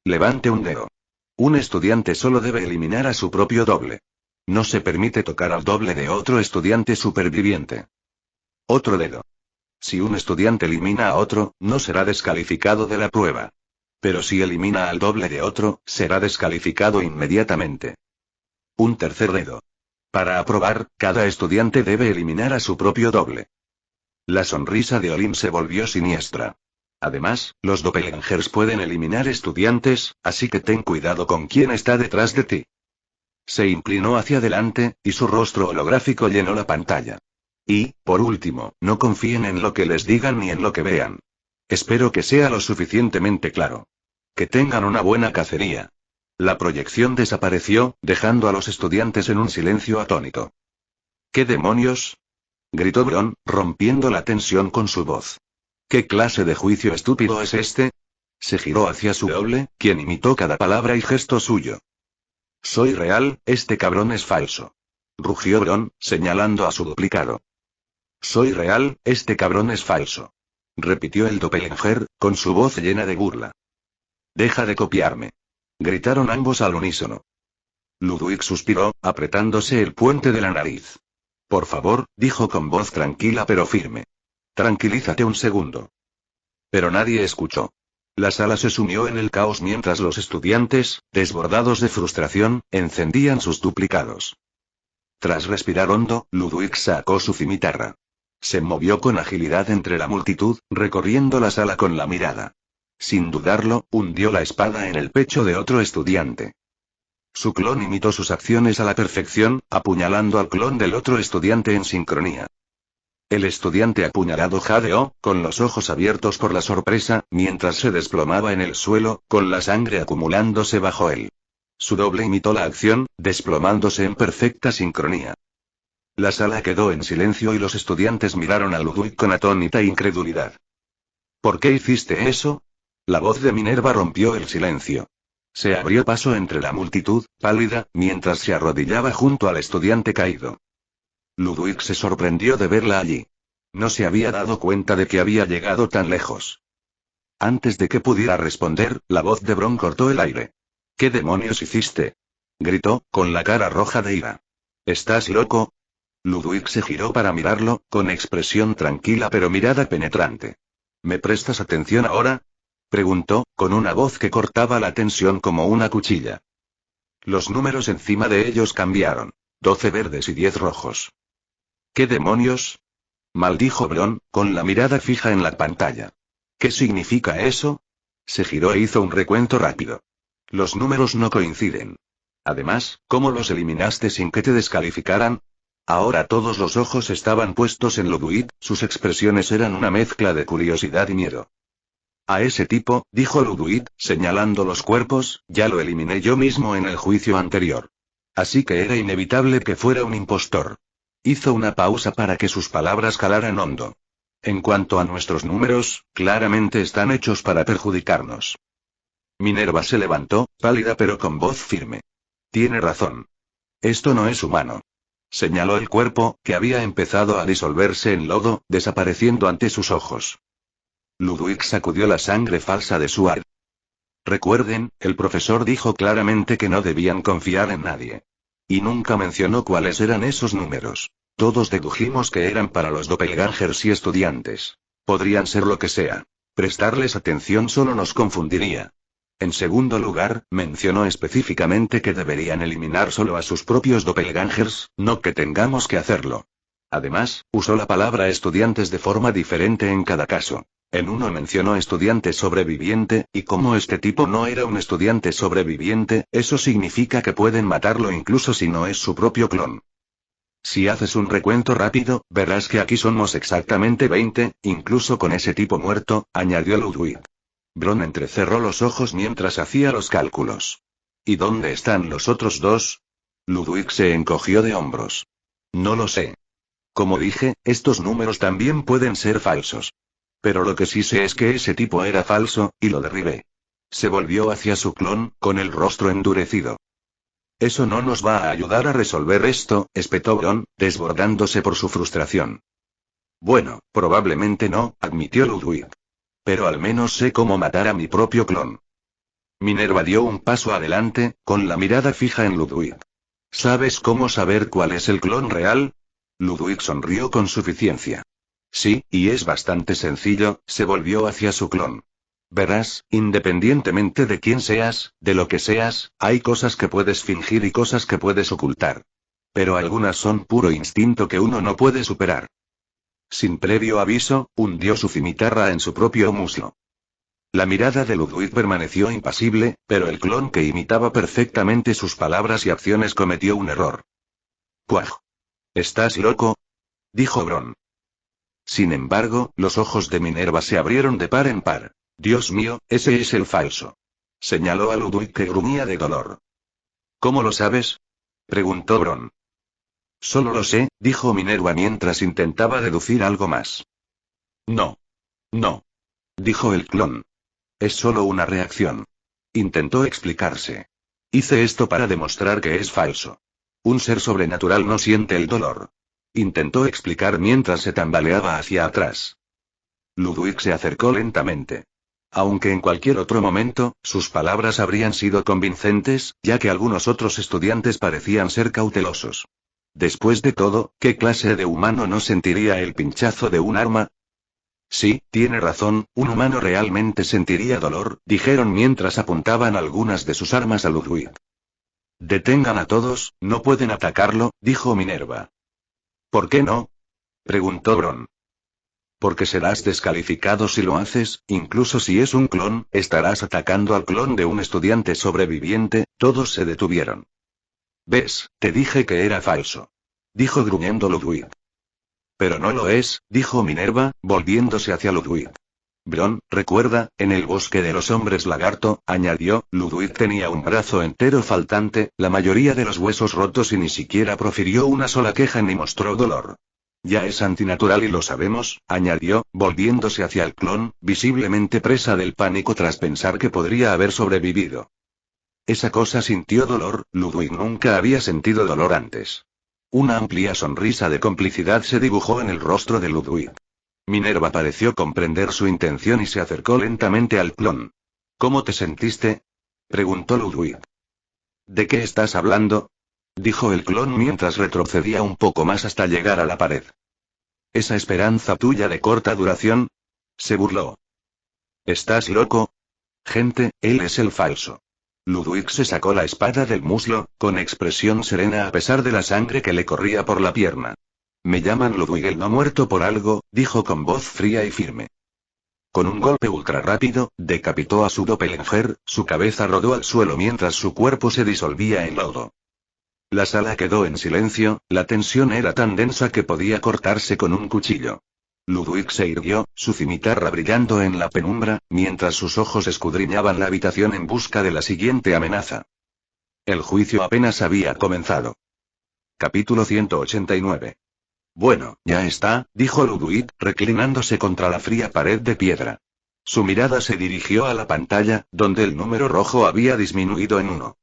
Levante un dedo. Un estudiante solo debe eliminar a su propio doble. No se permite tocar al doble de otro estudiante superviviente. Otro dedo. Si un estudiante elimina a otro, no será descalificado de la prueba. Pero si elimina al doble de otro, será descalificado inmediatamente. Un tercer dedo. Para aprobar, cada estudiante debe eliminar a su propio doble. La sonrisa de Olin se volvió siniestra. Además, los doppelgangers pueden eliminar estudiantes, así que ten cuidado con quién está detrás de ti. Se inclinó hacia adelante, y su rostro holográfico llenó la pantalla. Y, por último, no confíen en lo que les digan ni en lo que vean. Espero que sea lo suficientemente claro. Que tengan una buena cacería. La proyección desapareció, dejando a los estudiantes en un silencio atónito. ¿Qué demonios? Gritó Bron, rompiendo la tensión con su voz. ¿Qué clase de juicio estúpido es este? Se giró hacia su doble, quien imitó cada palabra y gesto suyo. Soy real, este cabrón es falso. Rugió Bron, señalando a su duplicado. Soy real, este cabrón es falso. Repitió el doppelganger, con su voz llena de burla. Deja de copiarme. Gritaron ambos al unísono. Ludwig suspiró, apretándose el puente de la nariz. Por favor, dijo con voz tranquila pero firme. Tranquilízate un segundo. Pero nadie escuchó. La sala se sumió en el caos mientras los estudiantes, desbordados de frustración, encendían sus duplicados. Tras respirar hondo, Ludwig sacó su cimitarra. Se movió con agilidad entre la multitud, recorriendo la sala con la mirada. Sin dudarlo, hundió la espada en el pecho de otro estudiante. Su clon imitó sus acciones a la perfección, apuñalando al clon del otro estudiante en sincronía. El estudiante apuñalado jadeó, con los ojos abiertos por la sorpresa, mientras se desplomaba en el suelo, con la sangre acumulándose bajo él. Su doble imitó la acción, desplomándose en perfecta sincronía. La sala quedó en silencio y los estudiantes miraron a Ludwig con atónita incredulidad. ¿Por qué hiciste eso? La voz de Minerva rompió el silencio. Se abrió paso entre la multitud, pálida, mientras se arrodillaba junto al estudiante caído. Ludwig se sorprendió de verla allí. No se había dado cuenta de que había llegado tan lejos. Antes de que pudiera responder, la voz de Bron cortó el aire. ¿Qué demonios hiciste? Gritó, con la cara roja de ira. ¿Estás loco? Ludwig se giró para mirarlo, con expresión tranquila pero mirada penetrante. ¿Me prestas atención ahora? Preguntó, con una voz que cortaba la tensión como una cuchilla. Los números encima de ellos cambiaron. 12 verdes y 10 rojos. ¿Qué demonios? Maldijo Bron, con la mirada fija en la pantalla. ¿Qué significa eso? Se giró e hizo un recuento rápido. Los números no coinciden. Además, ¿cómo los eliminaste sin que te descalificaran? Ahora todos los ojos estaban puestos en Ludwig, sus expresiones eran una mezcla de curiosidad y miedo. A ese tipo, dijo Ludwig, señalando los cuerpos, ya lo eliminé yo mismo en el juicio anterior. Así que era inevitable que fuera un impostor. Hizo una pausa para que sus palabras calaran hondo. En cuanto a nuestros números, claramente están hechos para perjudicarnos. Minerva se levantó, pálida pero con voz firme. Tiene razón. Esto no es humano. Señaló el cuerpo, que había empezado a disolverse en lodo, desapareciendo ante sus ojos. Ludwig sacudió la sangre falsa de su ar. Recuerden, el profesor dijo claramente que no debían confiar en nadie. Y nunca mencionó cuáles eran esos números. Todos dedujimos que eran para los doppelgangers y estudiantes. Podrían ser lo que sea. Prestarles atención solo nos confundiría. En segundo lugar, mencionó específicamente que deberían eliminar solo a sus propios doppelgangers, no que tengamos que hacerlo. Además, usó la palabra estudiantes de forma diferente en cada caso. En uno mencionó estudiante sobreviviente, y como este tipo no era un estudiante sobreviviente, eso significa que pueden matarlo incluso si no es su propio clon. Si haces un recuento rápido, verás que aquí somos exactamente 20, incluso con ese tipo muerto, añadió Ludwig. Bron entrecerró los ojos mientras hacía los cálculos. ¿Y dónde están los otros dos? Ludwig se encogió de hombros. No lo sé. Como dije, estos números también pueden ser falsos. Pero lo que sí sé es que ese tipo era falso, y lo derribé. Se volvió hacia su clon, con el rostro endurecido. Eso no nos va a ayudar a resolver esto, espetó Bron, desbordándose por su frustración. Bueno, probablemente no, admitió Ludwig. Pero al menos sé cómo matar a mi propio clon. Minerva dio un paso adelante, con la mirada fija en Ludwig. ¿Sabes cómo saber cuál es el clon real? Ludwig sonrió con suficiencia. Sí, y es bastante sencillo, se volvió hacia su clon. Verás, independientemente de quién seas, de lo que seas, hay cosas que puedes fingir y cosas que puedes ocultar. Pero algunas son puro instinto que uno no puede superar. Sin previo aviso, hundió su cimitarra en su propio muslo. La mirada de Ludwig permaneció impasible, pero el clon que imitaba perfectamente sus palabras y acciones cometió un error. —¡Puaj! ¿Estás loco? —dijo Bron. Sin embargo, los ojos de Minerva se abrieron de par en par. —Dios mío, ese es el falso. Señaló a Ludwig que gruñía de dolor. —¿Cómo lo sabes? —preguntó Bron. Solo lo sé, dijo Minerva mientras intentaba deducir algo más. No. No. Dijo el clon. Es solo una reacción. Intentó explicarse. Hice esto para demostrar que es falso. Un ser sobrenatural no siente el dolor. Intentó explicar mientras se tambaleaba hacia atrás. Ludwig se acercó lentamente. Aunque en cualquier otro momento, sus palabras habrían sido convincentes, ya que algunos otros estudiantes parecían ser cautelosos. Después de todo, ¿qué clase de humano no sentiría el pinchazo de un arma? Sí, tiene razón, un humano realmente sentiría dolor, dijeron mientras apuntaban algunas de sus armas a Ludwig. Detengan a todos, no pueden atacarlo, dijo Minerva. ¿Por qué no? Preguntó Bron. Porque serás descalificado si lo haces, incluso si es un clon, estarás atacando al clon de un estudiante sobreviviente. Todos se detuvieron. ¿Ves? Te dije que era falso. Dijo gruñendo Ludwig. Pero no lo es, dijo Minerva, volviéndose hacia Ludwig. Bron, recuerda, en el bosque de los hombres lagarto, añadió, Ludwig tenía un brazo entero faltante, la mayoría de los huesos rotos y ni siquiera profirió una sola queja ni mostró dolor. Ya es antinatural y lo sabemos, añadió, volviéndose hacia el clon, visiblemente presa del pánico tras pensar que podría haber sobrevivido. Esa cosa sintió dolor, Ludwig nunca había sentido dolor antes. Una amplia sonrisa de complicidad se dibujó en el rostro de Ludwig. Minerva pareció comprender su intención y se acercó lentamente al clon. ¿Cómo te sentiste? Preguntó Ludwig. ¿De qué estás hablando? Dijo el clon mientras retrocedía un poco más hasta llegar a la pared. ¿Esa esperanza tuya de corta duración? Se burló. ¿Estás loco? Gente, él es el falso. Ludwig se sacó la espada del muslo, con expresión serena a pesar de la sangre que le corría por la pierna. Me llaman Ludwig el no muerto por algo, dijo con voz fría y firme. Con un golpe ultra rápido, decapitó a su doppelganger, su cabeza rodó al suelo mientras su cuerpo se disolvía en lodo. La sala quedó en silencio, la tensión era tan densa que podía cortarse con un cuchillo. Ludwig se irguió, su cimitarra brillando en la penumbra, mientras sus ojos escudriñaban la habitación en busca de la siguiente amenaza. El juicio apenas había comenzado. Capítulo 189. Bueno, ya está, dijo Ludwig, reclinándose contra la fría pared de piedra. Su mirada se dirigió a la pantalla, donde el número rojo había disminuido en 1.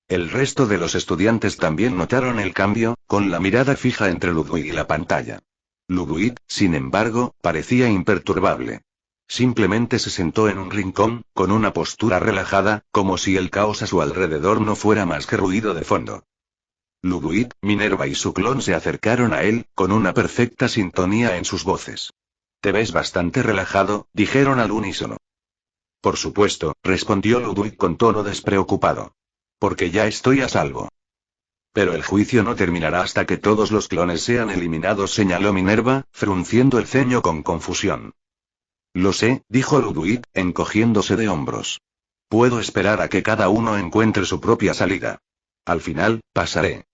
El resto de los estudiantes también notaron el cambio, con la mirada fija entre Ludwig y la pantalla. Ludwig, sin embargo, parecía imperturbable. Simplemente se sentó en un rincón, con una postura relajada, como si el caos a su alrededor no fuera más que ruido de fondo. Ludwig, Minerva y su clon se acercaron a él, con una perfecta sintonía en sus voces. Te ves bastante relajado, dijeron al unísono. Por supuesto, respondió Ludwig con tono despreocupado. Porque ya estoy a salvo. Pero el juicio no terminará hasta que todos los clones sean eliminados, señaló Minerva, frunciendo el ceño con confusión. Lo sé, dijo Ludwig, encogiéndose de hombros. Puedo esperar a que cada uno encuentre su propia salida. Al final, pasaré.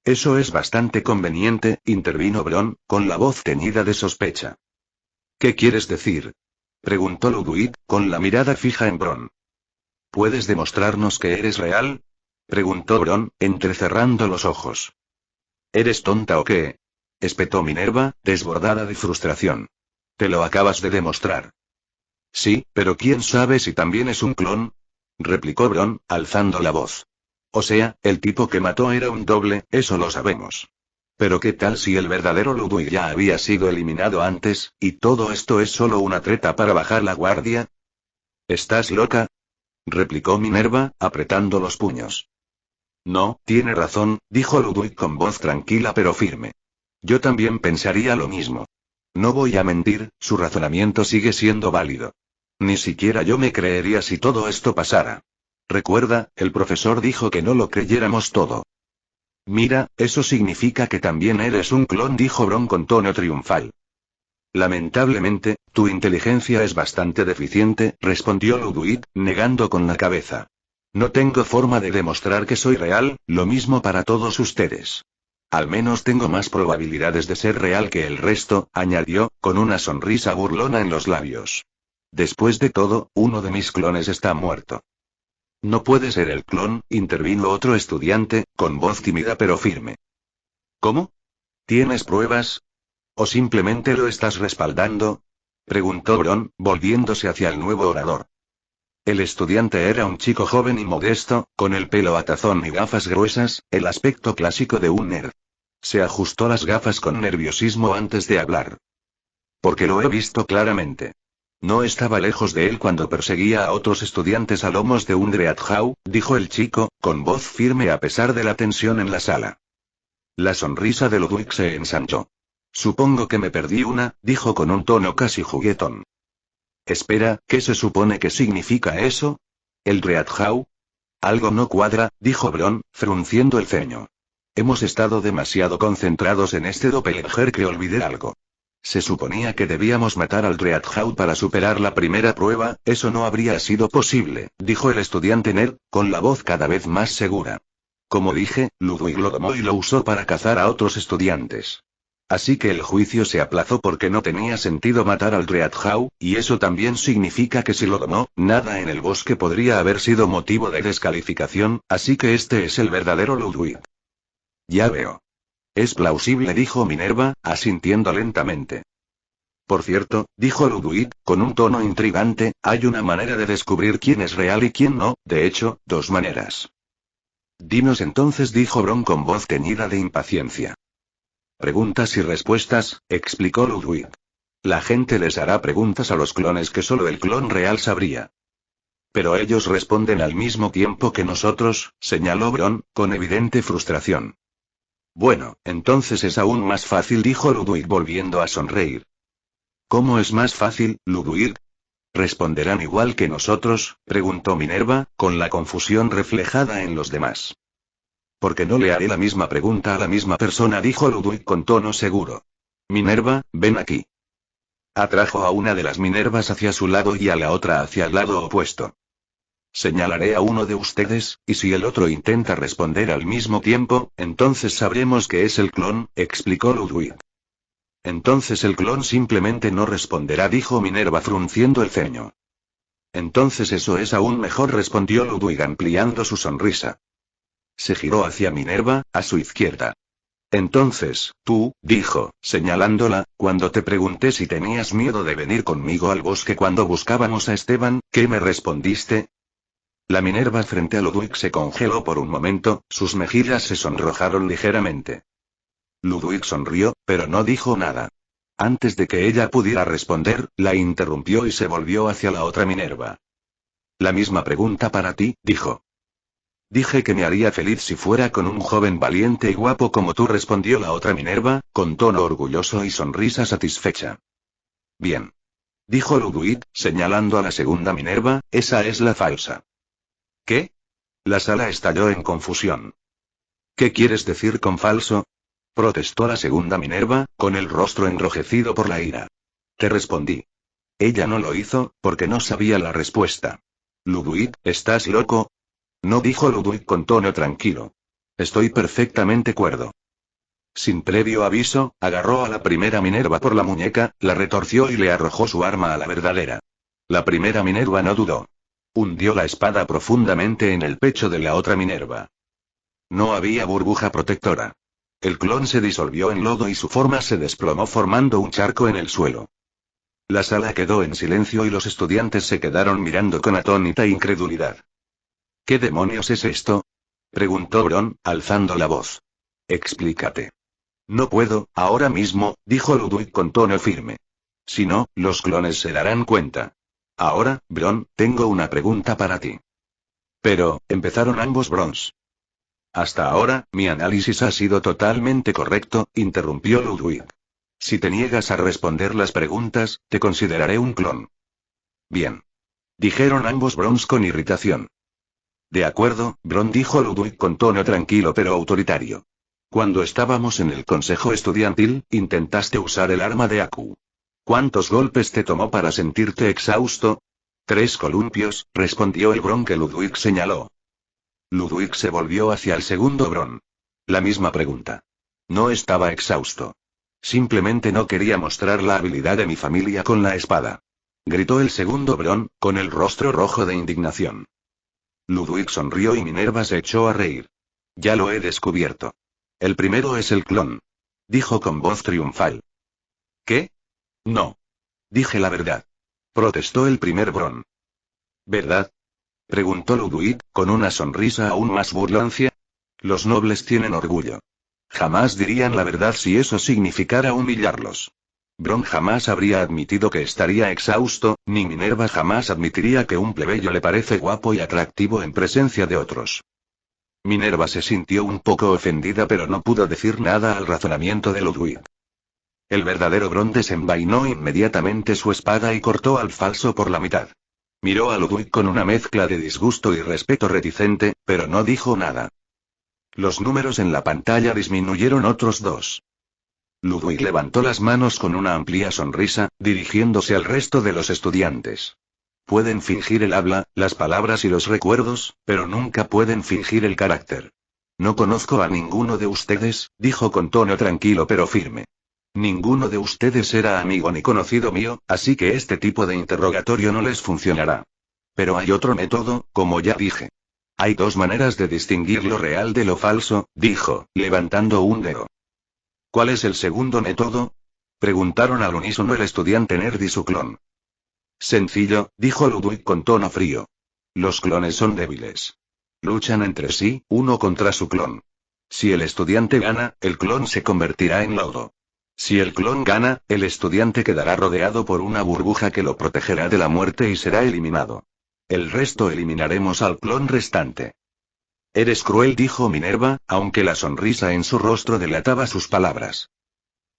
Eso es bastante conveniente, intervino Bron, con la voz teñida de sospecha. ¿Qué quieres decir? Preguntó Ludwig, con la mirada fija en Bron. ¿Puedes demostrarnos que eres real? Preguntó Bron, entrecerrando los ojos. ¿Eres tonta o qué? Espetó Minerva, desbordada de frustración. Te lo acabas de demostrar. Sí, pero ¿quién sabe si también es un clon? Replicó Bron, alzando la voz. O sea, el tipo que mató era un doble, eso lo sabemos. Pero ¿qué tal si el verdadero Ludwig ya había sido eliminado antes, y todo esto es solo una treta para bajar la guardia? ¿Estás loca? Replicó Minerva, apretando los puños. No, tiene razón, dijo Ludwig con voz tranquila pero firme. Yo también pensaría lo mismo. No voy a mentir, su razonamiento sigue siendo válido. Ni siquiera yo me creería si todo esto pasara. Recuerda, el profesor dijo que no lo creyéramos todo. Mira, eso significa que también eres un clon, dijo Bron con tono triunfal. Lamentablemente, tu inteligencia es bastante deficiente, respondió Ludwig, negando con la cabeza. No tengo forma de demostrar que soy real, lo mismo para todos ustedes. Al menos tengo más probabilidades de ser real que el resto, añadió, con una sonrisa burlona en los labios. Después de todo, uno de mis clones está muerto. No puede ser el clon, intervino otro estudiante, con voz tímida pero firme. ¿Cómo? ¿Tienes pruebas? ¿O simplemente lo estás respaldando? Preguntó Bron, volviéndose hacia el nuevo orador. El estudiante era un chico joven y modesto, con el pelo atazón y gafas gruesas, el aspecto clásico de un nerd. Se ajustó las gafas con nerviosismo antes de hablar. Porque lo he visto claramente. No estaba lejos de él cuando perseguía a otros estudiantes a lomos de un Dreadhawk, dijo el chico, con voz firme a pesar de la tensión en la sala. La sonrisa de Ludwig se ensanchó. Supongo que me perdí una, dijo con un tono casi juguetón. Espera, ¿qué se supone que significa eso? ¿El Dreadhawk? Algo no cuadra, dijo Bron, frunciendo el ceño. Hemos estado demasiado concentrados en este doppelganger que olvidé algo. Se suponía que debíamos matar al Dreadhawk para superar la primera prueba, eso no habría sido posible, dijo el estudiante nerd, con la voz cada vez más segura. Como dije, Ludwig lo tomó y lo usó para cazar a otros estudiantes. Así que el juicio se aplazó porque no tenía sentido matar al Dreadhawk, y eso también significa que si lo domó, nada en el bosque podría haber sido motivo de descalificación, así que este es el verdadero Ludwig. Ya veo. Es plausible, dijo Minerva, asintiendo lentamente. Por cierto, dijo Ludwig, con un tono intrigante, hay una manera de descubrir quién es real y quién no, de hecho, dos maneras. Dinos entonces, dijo Bron con voz teñida de impaciencia. Preguntas y respuestas, explicó Ludwig. La gente les hará preguntas a los clones que solo el clon real sabría. Pero ellos responden al mismo tiempo que nosotros, señaló Bron, con evidente frustración. Bueno, entonces es aún más fácil, dijo Ludwig volviendo a sonreír. ¿Cómo es más fácil, Ludwig? ¿Responderán igual que nosotros?, preguntó Minerva, con la confusión reflejada en los demás. Porque no le haré la misma pregunta a la misma persona, dijo Ludwig con tono seguro. Minerva, ven aquí. Atrajo a una de las Minervas hacia su lado y a la otra hacia el lado opuesto. Señalaré a uno de ustedes, y si el otro intenta responder al mismo tiempo, entonces sabremos que es el clon, explicó Ludwig. Entonces el clon simplemente no responderá, dijo Minerva frunciendo el ceño. Entonces eso es aún mejor, respondió Ludwig ampliando su sonrisa. Se giró hacia Minerva, a su izquierda. Entonces, tú, dijo, señalándola, cuando te pregunté si tenías miedo de venir conmigo al bosque cuando buscábamos a Esteban, ¿qué me respondiste? La Minerva frente a Ludwig se congeló por un momento, sus mejillas se sonrojaron ligeramente. Ludwig sonrió, pero no dijo nada. Antes de que ella pudiera responder, la interrumpió y se volvió hacia la otra Minerva. La misma pregunta para ti, dijo. Dije que me haría feliz si fuera con un joven valiente y guapo como tú, respondió la otra Minerva, con tono orgulloso y sonrisa satisfecha. Bien. Dijo Ludwig, señalando a la segunda Minerva, esa es la falsa. ¿Qué? La sala estalló en confusión. ¿Qué quieres decir con falso? Protestó la segunda Minerva, con el rostro enrojecido por la ira. Te respondí. Ella no lo hizo, porque no sabía la respuesta. Ludwig, ¿estás loco? No, dijo Ludwig con tono tranquilo. Estoy perfectamente cuerdo. Sin previo aviso, agarró a la primera Minerva por la muñeca, la retorció y le arrojó su arma a la verdadera. La primera Minerva no dudó. Hundió la espada profundamente en el pecho de la otra Minerva. No había burbuja protectora. El clon se disolvió en lodo y su forma se desplomó formando un charco en el suelo. La sala quedó en silencio y los estudiantes se quedaron mirando con atónita incredulidad. ¿Qué demonios es esto? Preguntó Bron, alzando la voz. Explícate. No puedo, ahora mismo, dijo Ludwig con tono firme. Si no, los clones se darán cuenta. Ahora, Bron, tengo una pregunta para ti. Pero, empezaron ambos Brons. Hasta ahora, mi análisis ha sido totalmente correcto, interrumpió Ludwig. Si te niegas a responder las preguntas, te consideraré un clon. Bien. Dijeron ambos Brons con irritación. De acuerdo, Bron, dijo Ludwig con tono tranquilo pero autoritario. Cuando estábamos en el consejo estudiantil, intentaste usar el arma de Aku. ¿Cuántos golpes te tomó para sentirte exhausto? 3 columpios, respondió el Bron que Ludwig señaló. Ludwig se volvió hacia el segundo Bron. La misma pregunta. No estaba exhausto. Simplemente no quería mostrar la habilidad de mi familia con la espada. Gritó el segundo Bron, con el rostro rojo de indignación. Ludwig sonrió y Minerva se echó a reír. Ya lo he descubierto. El primero es el clon. Dijo con voz triunfal. ¿Qué? No. Dije la verdad. Protestó el primer Bron. ¿Verdad? Preguntó Ludwig, con una sonrisa aún más burlancia. Los nobles tienen orgullo. Jamás dirían la verdad si eso significara humillarlos. Bron jamás habría admitido que estaría exhausto, ni Minerva jamás admitiría que un plebeyo le parece guapo y atractivo en presencia de otros. Minerva se sintió un poco ofendida pero no pudo decir nada al razonamiento de Ludwig. El verdadero Bron desenvainó inmediatamente su espada y cortó al falso por la mitad. Miró a Ludwig con una mezcla de disgusto y respeto reticente, pero no dijo nada. Los números en la pantalla disminuyeron otros 2. Ludwig levantó las manos con una amplia sonrisa, dirigiéndose al resto de los estudiantes. Pueden fingir el habla, las palabras y los recuerdos, pero nunca pueden fingir el carácter. No conozco a ninguno de ustedes, dijo con tono tranquilo pero firme. Ninguno de ustedes era amigo ni conocido mío, así que este tipo de interrogatorio no les funcionará. Pero hay otro método, como ya dije. Hay 2 maneras de distinguir lo real de lo falso, dijo, levantando un dedo. ¿Cuál es el segundo método? Preguntaron al unísono el estudiante nerd y su clon. Sencillo, dijo Ludwig con tono frío. Los clones son débiles. Luchan entre sí, uno contra su clon. Si el estudiante gana, el clon se convertirá en lodo. Si el clon gana, el estudiante quedará rodeado por una burbuja que lo protegerá de la muerte y será eliminado. El resto eliminaremos al clon restante. Eres cruel, dijo Minerva, aunque la sonrisa en su rostro delataba sus palabras.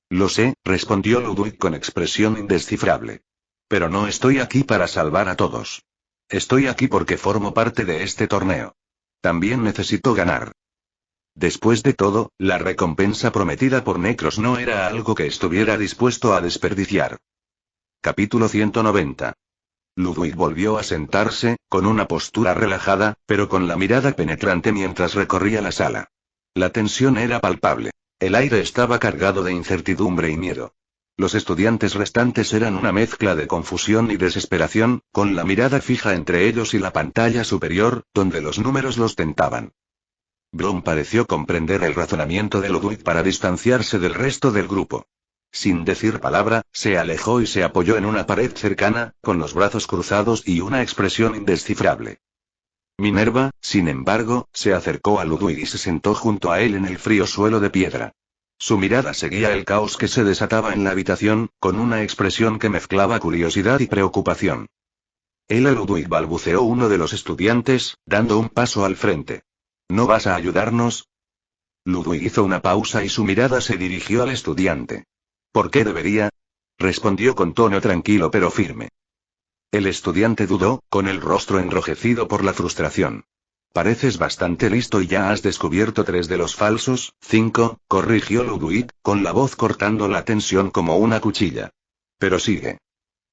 Lo sé, respondió Ludwig con expresión indescifrable. Pero no estoy aquí para salvar a todos. Estoy aquí porque formo parte de este torneo. También necesito ganar. Después de todo, la recompensa prometida por Necros no era algo que estuviera dispuesto a desperdiciar. Capítulo 190. Ludwig volvió a sentarse, con una postura relajada, pero con la mirada penetrante mientras recorría la sala. La tensión era palpable. El aire estaba cargado de incertidumbre y miedo. Los estudiantes restantes eran una mezcla de confusión y desesperación, con la mirada fija entre ellos y la pantalla superior, donde los números los tentaban. Bron pareció comprender el razonamiento de Ludwig para distanciarse del resto del grupo. Sin decir palabra, se alejó y se apoyó en una pared cercana, con los brazos cruzados y una expresión indescifrable. Minerva, sin embargo, se acercó a Ludwig y se sentó junto a él en el frío suelo de piedra. Su mirada seguía el caos que se desataba en la habitación, con una expresión que mezclaba curiosidad y preocupación. Ludwig, balbuceó uno de los estudiantes, dando un paso al frente. ¿No vas a ayudarnos? Ludwig hizo una pausa y su mirada se dirigió al estudiante. ¿Por qué debería? Respondió con tono tranquilo pero firme. El estudiante dudó, con el rostro enrojecido por la frustración. Pareces bastante listo y ya has descubierto 3 de los falsos. 5, corrigió Ludwig, con la voz cortando la tensión como una cuchilla. Pero sigue.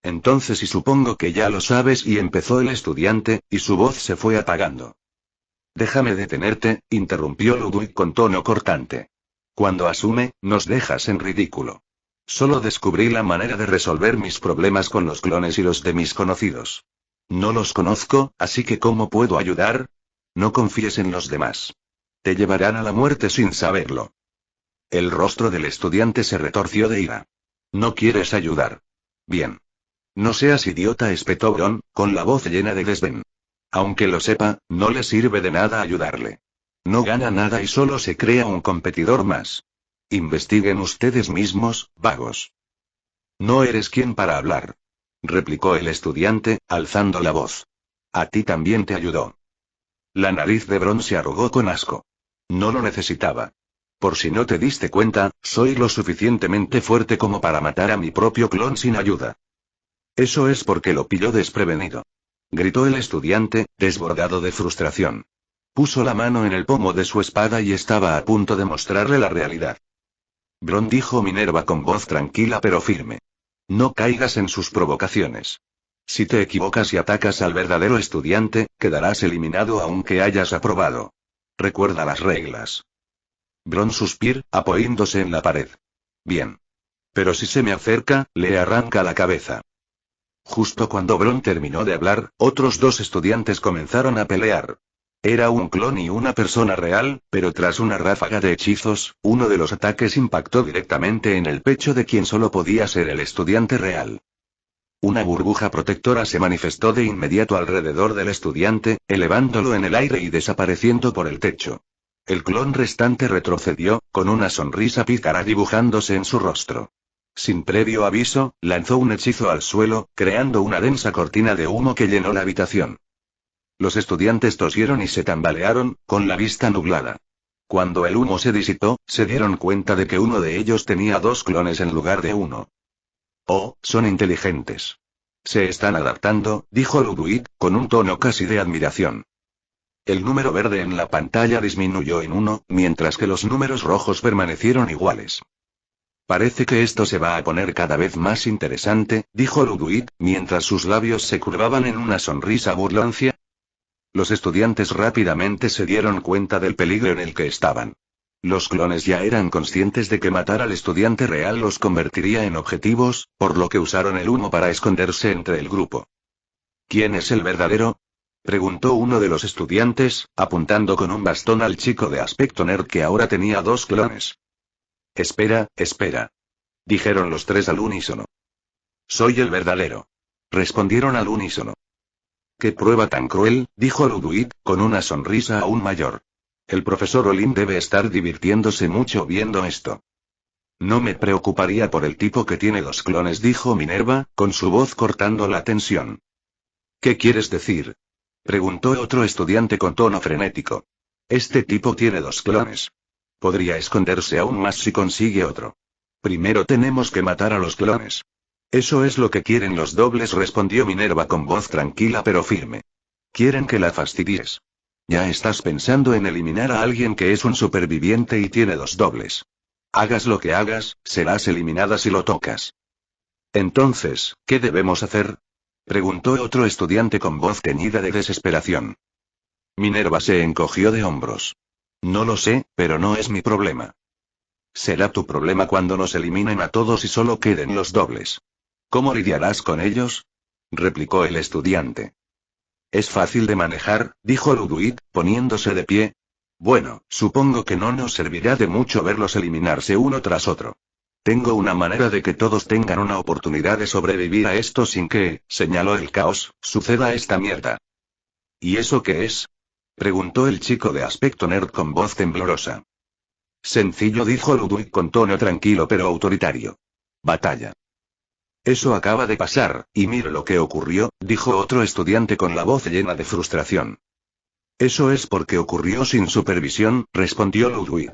Entonces y supongo que ya lo sabes, y empezó el estudiante, y su voz se fue apagando. Déjame detenerte, interrumpió Ludwig con tono cortante. Cuando asume, nos dejas en ridículo. Solo descubrí la manera de resolver mis problemas con los clones y los de mis conocidos. No los conozco, así que ¿cómo puedo ayudar? No confíes en los demás. Te llevarán a la muerte sin saberlo. El rostro del estudiante se retorció de ira. ¿No quieres ayudar? Bien. No seas idiota, espetó Bron, con la voz llena de desdén. Aunque lo sepa, no le sirve de nada ayudarle. No gana nada y solo se crea un competidor más. Investiguen ustedes mismos, vagos. No eres quien para hablar. Replicó el estudiante, alzando la voz. A ti también te ayudó. La nariz de Bron se arrugó con asco. No lo necesitaba. Por si no te diste cuenta, soy lo suficientemente fuerte como para matar a mi propio clon sin ayuda. Eso es porque lo pilló desprevenido. gritó el estudiante, desbordado de frustración. Puso la mano en el pomo de su espada y estaba a punto de mostrarle la realidad. Bron, dijo Minerva con voz tranquila pero firme. No caigas en sus provocaciones. Si te equivocas y atacas al verdadero estudiante, quedarás eliminado aunque hayas aprobado. Recuerda las reglas. Bron suspiró, apoyándose en la pared. Bien. Pero si se me acerca, le arranca la cabeza. Justo cuando Bron terminó de hablar, otros dos estudiantes comenzaron a pelear. Era un clon y una persona real, pero tras una ráfaga de hechizos, uno de los ataques impactó directamente en el pecho de quien solo podía ser el estudiante real. Una burbuja protectora se manifestó de inmediato alrededor del estudiante, elevándolo en el aire y desapareciendo por el techo. El clon restante retrocedió, con una sonrisa pícara dibujándose en su rostro. Sin previo aviso, lanzó un hechizo al suelo, creando una densa cortina de humo que llenó la habitación. Los estudiantes tosieron y se tambalearon, con la vista nublada. Cuando el humo se disipó, se dieron cuenta de que uno de ellos tenía dos clones en lugar de uno. Oh, son inteligentes. Se están adaptando, dijo Ludwig, con un tono casi de admiración. El número verde en la pantalla disminuyó en 1, mientras que los números rojos permanecieron iguales. Parece que esto se va a poner cada vez más interesante, dijo Ludwig, mientras sus labios se curvaban en una sonrisa burloncia. Los estudiantes rápidamente se dieron cuenta del peligro en el que estaban. Los clones ya eran conscientes de que matar al estudiante real los convertiría en objetivos, por lo que usaron el humo para esconderse entre el grupo. ¿Quién es el verdadero?, preguntó uno de los estudiantes, apuntando con un bastón al chico de aspecto nerd que ahora tenía dos clones. Espera, dijeron los tres al unísono. Soy el verdadero, respondieron al unísono. ¡Qué prueba tan cruel!, dijo Ludwig, con una sonrisa aún mayor. El profesor Olin debe estar divirtiéndose mucho viendo esto. No me preocuparía por el tipo que tiene dos clones, dijo Minerva, con su voz cortando la tensión. ¿Qué quieres decir?, preguntó otro estudiante con tono frenético. Este tipo tiene dos clones. Podría esconderse aún más si consigue otro. Primero tenemos que matar a los clones. Eso es lo que quieren los dobles, respondió Minerva con voz tranquila pero firme. Quieren que la fastidies. Ya estás pensando en eliminar a alguien que es un superviviente y tiene dos dobles. Hagas lo que hagas, serás eliminada si lo tocas. Entonces, ¿qué debemos hacer?, preguntó otro estudiante con voz teñida de desesperación. Minerva se encogió de hombros. No lo sé, pero no es mi problema. Será tu problema cuando nos eliminen a todos y solo queden los dobles. ¿Cómo lidiarás con ellos?, replicó el estudiante. Es fácil de manejar, dijo Ludwig, poniéndose de pie. Bueno, supongo que no nos servirá de mucho verlos eliminarse uno tras otro. Tengo una manera de que todos tengan una oportunidad de sobrevivir a esto sin que, señaló el caos, suceda esta mierda. ¿Y eso qué es?, preguntó el chico de aspecto nerd con voz temblorosa. Sencillo, dijo Ludwig con tono tranquilo pero autoritario. Batalla. Eso acaba de pasar, y mire lo que ocurrió, dijo otro estudiante con la voz llena de frustración. Eso es porque ocurrió sin supervisión, respondió Ludwig.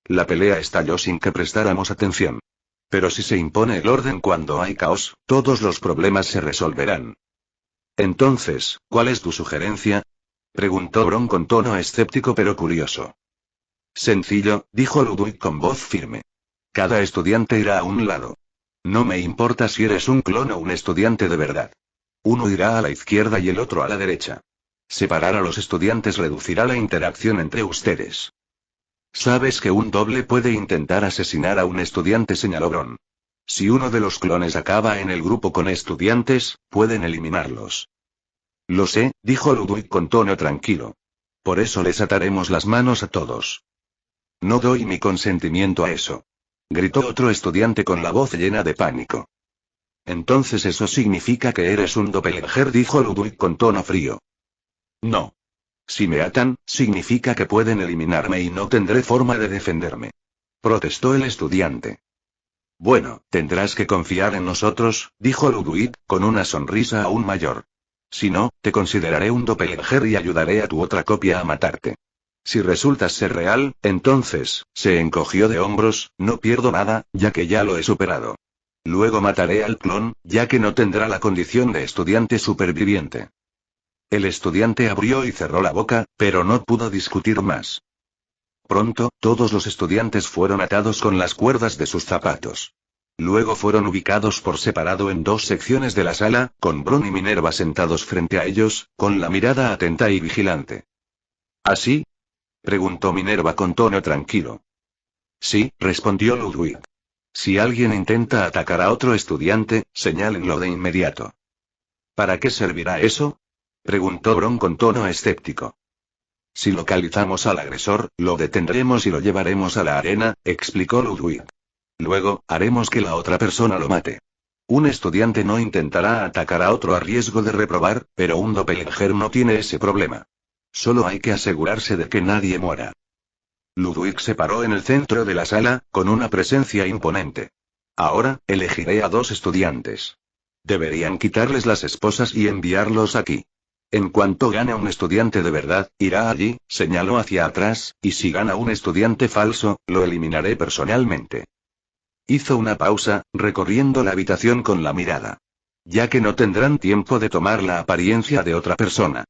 La pelea estalló sin que prestáramos atención. Pero si se impone el orden cuando hay caos, todos los problemas se resolverán. Entonces, ¿cuál es tu sugerencia?, preguntó Bron con tono escéptico pero curioso. Sencillo, dijo Ludwig con voz firme. Cada estudiante irá a un lado. No me importa si eres un clon o un estudiante de verdad. Uno irá a la izquierda y el otro a la derecha. Separar a los estudiantes reducirá la interacción entre ustedes. Sabes que un doble puede intentar asesinar a un estudiante, señaló Bron. Si uno de los clones acaba en el grupo con estudiantes, pueden eliminarlos. Lo sé, dijo Ludwig con tono tranquilo. Por eso les ataremos las manos a todos. No doy mi consentimiento a eso, gritó otro estudiante con la voz llena de pánico. Entonces eso significa que eres un doppelganger, dijo Ludwig con tono frío. No. Si me atan, significa que pueden eliminarme y no tendré forma de defenderme, protestó el estudiante. Bueno, tendrás que confiar en nosotros, dijo Ludwig, con una sonrisa aún mayor. Si no, te consideraré un doppelganger y ayudaré a tu otra copia a matarte. Si resultas ser real, entonces, se encogió de hombros, no pierdo nada, ya que ya lo he superado. Luego mataré al clon, ya que no tendrá la condición de estudiante superviviente. El estudiante abrió y cerró la boca, pero no pudo discutir más. Pronto, todos los estudiantes fueron atados con las cuerdas de sus zapatos. Luego fueron ubicados por separado en dos secciones de la sala, con Bron y Minerva sentados frente a ellos, con la mirada atenta y vigilante. ¿Así? Preguntó Minerva con tono tranquilo. Sí, respondió Ludwig. Si alguien intenta atacar a otro estudiante, señálenlo de inmediato. ¿Para qué servirá eso? Preguntó Bron con tono escéptico. Si localizamos al agresor, lo detendremos y lo llevaremos a la arena, explicó Ludwig. Luego, haremos que la otra persona lo mate. Un estudiante no intentará atacar a otro a riesgo de reprobar, pero un doppelganger no tiene ese problema. Solo hay que asegurarse de que nadie muera. Ludwig se paró en el centro de la sala, con una presencia imponente. Ahora, elegiré a 2 estudiantes. Deberían quitarles las esposas y enviarlos aquí. En cuanto gane un estudiante de verdad, irá allí, señaló hacia atrás, y si gana un estudiante falso, lo eliminaré personalmente. Hizo una pausa, recorriendo la habitación con la mirada. Ya que no tendrán tiempo de tomar la apariencia de otra persona.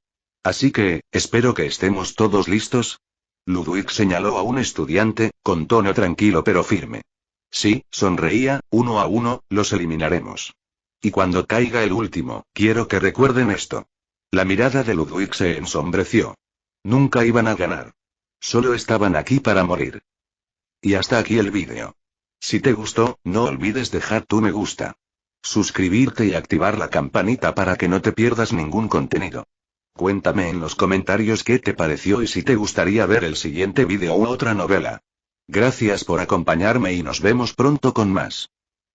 Así que, espero que estemos todos listos. Ludwig señaló a un estudiante, con tono tranquilo pero firme. Sí, sonreía, 1 a 1, los eliminaremos. Y cuando caiga el último, quiero que recuerden esto. La mirada de Ludwig se ensombreció. Nunca iban a ganar. Solo estaban aquí para morir. Y hasta aquí el vídeo. Si te gustó, no olvides dejar tu me gusta. Suscribirte y activar la campanita para que no te pierdas ningún contenido. Cuéntame en los comentarios qué te pareció y si te gustaría ver el siguiente vídeo u otra novela. Gracias por acompañarme y nos vemos pronto con más.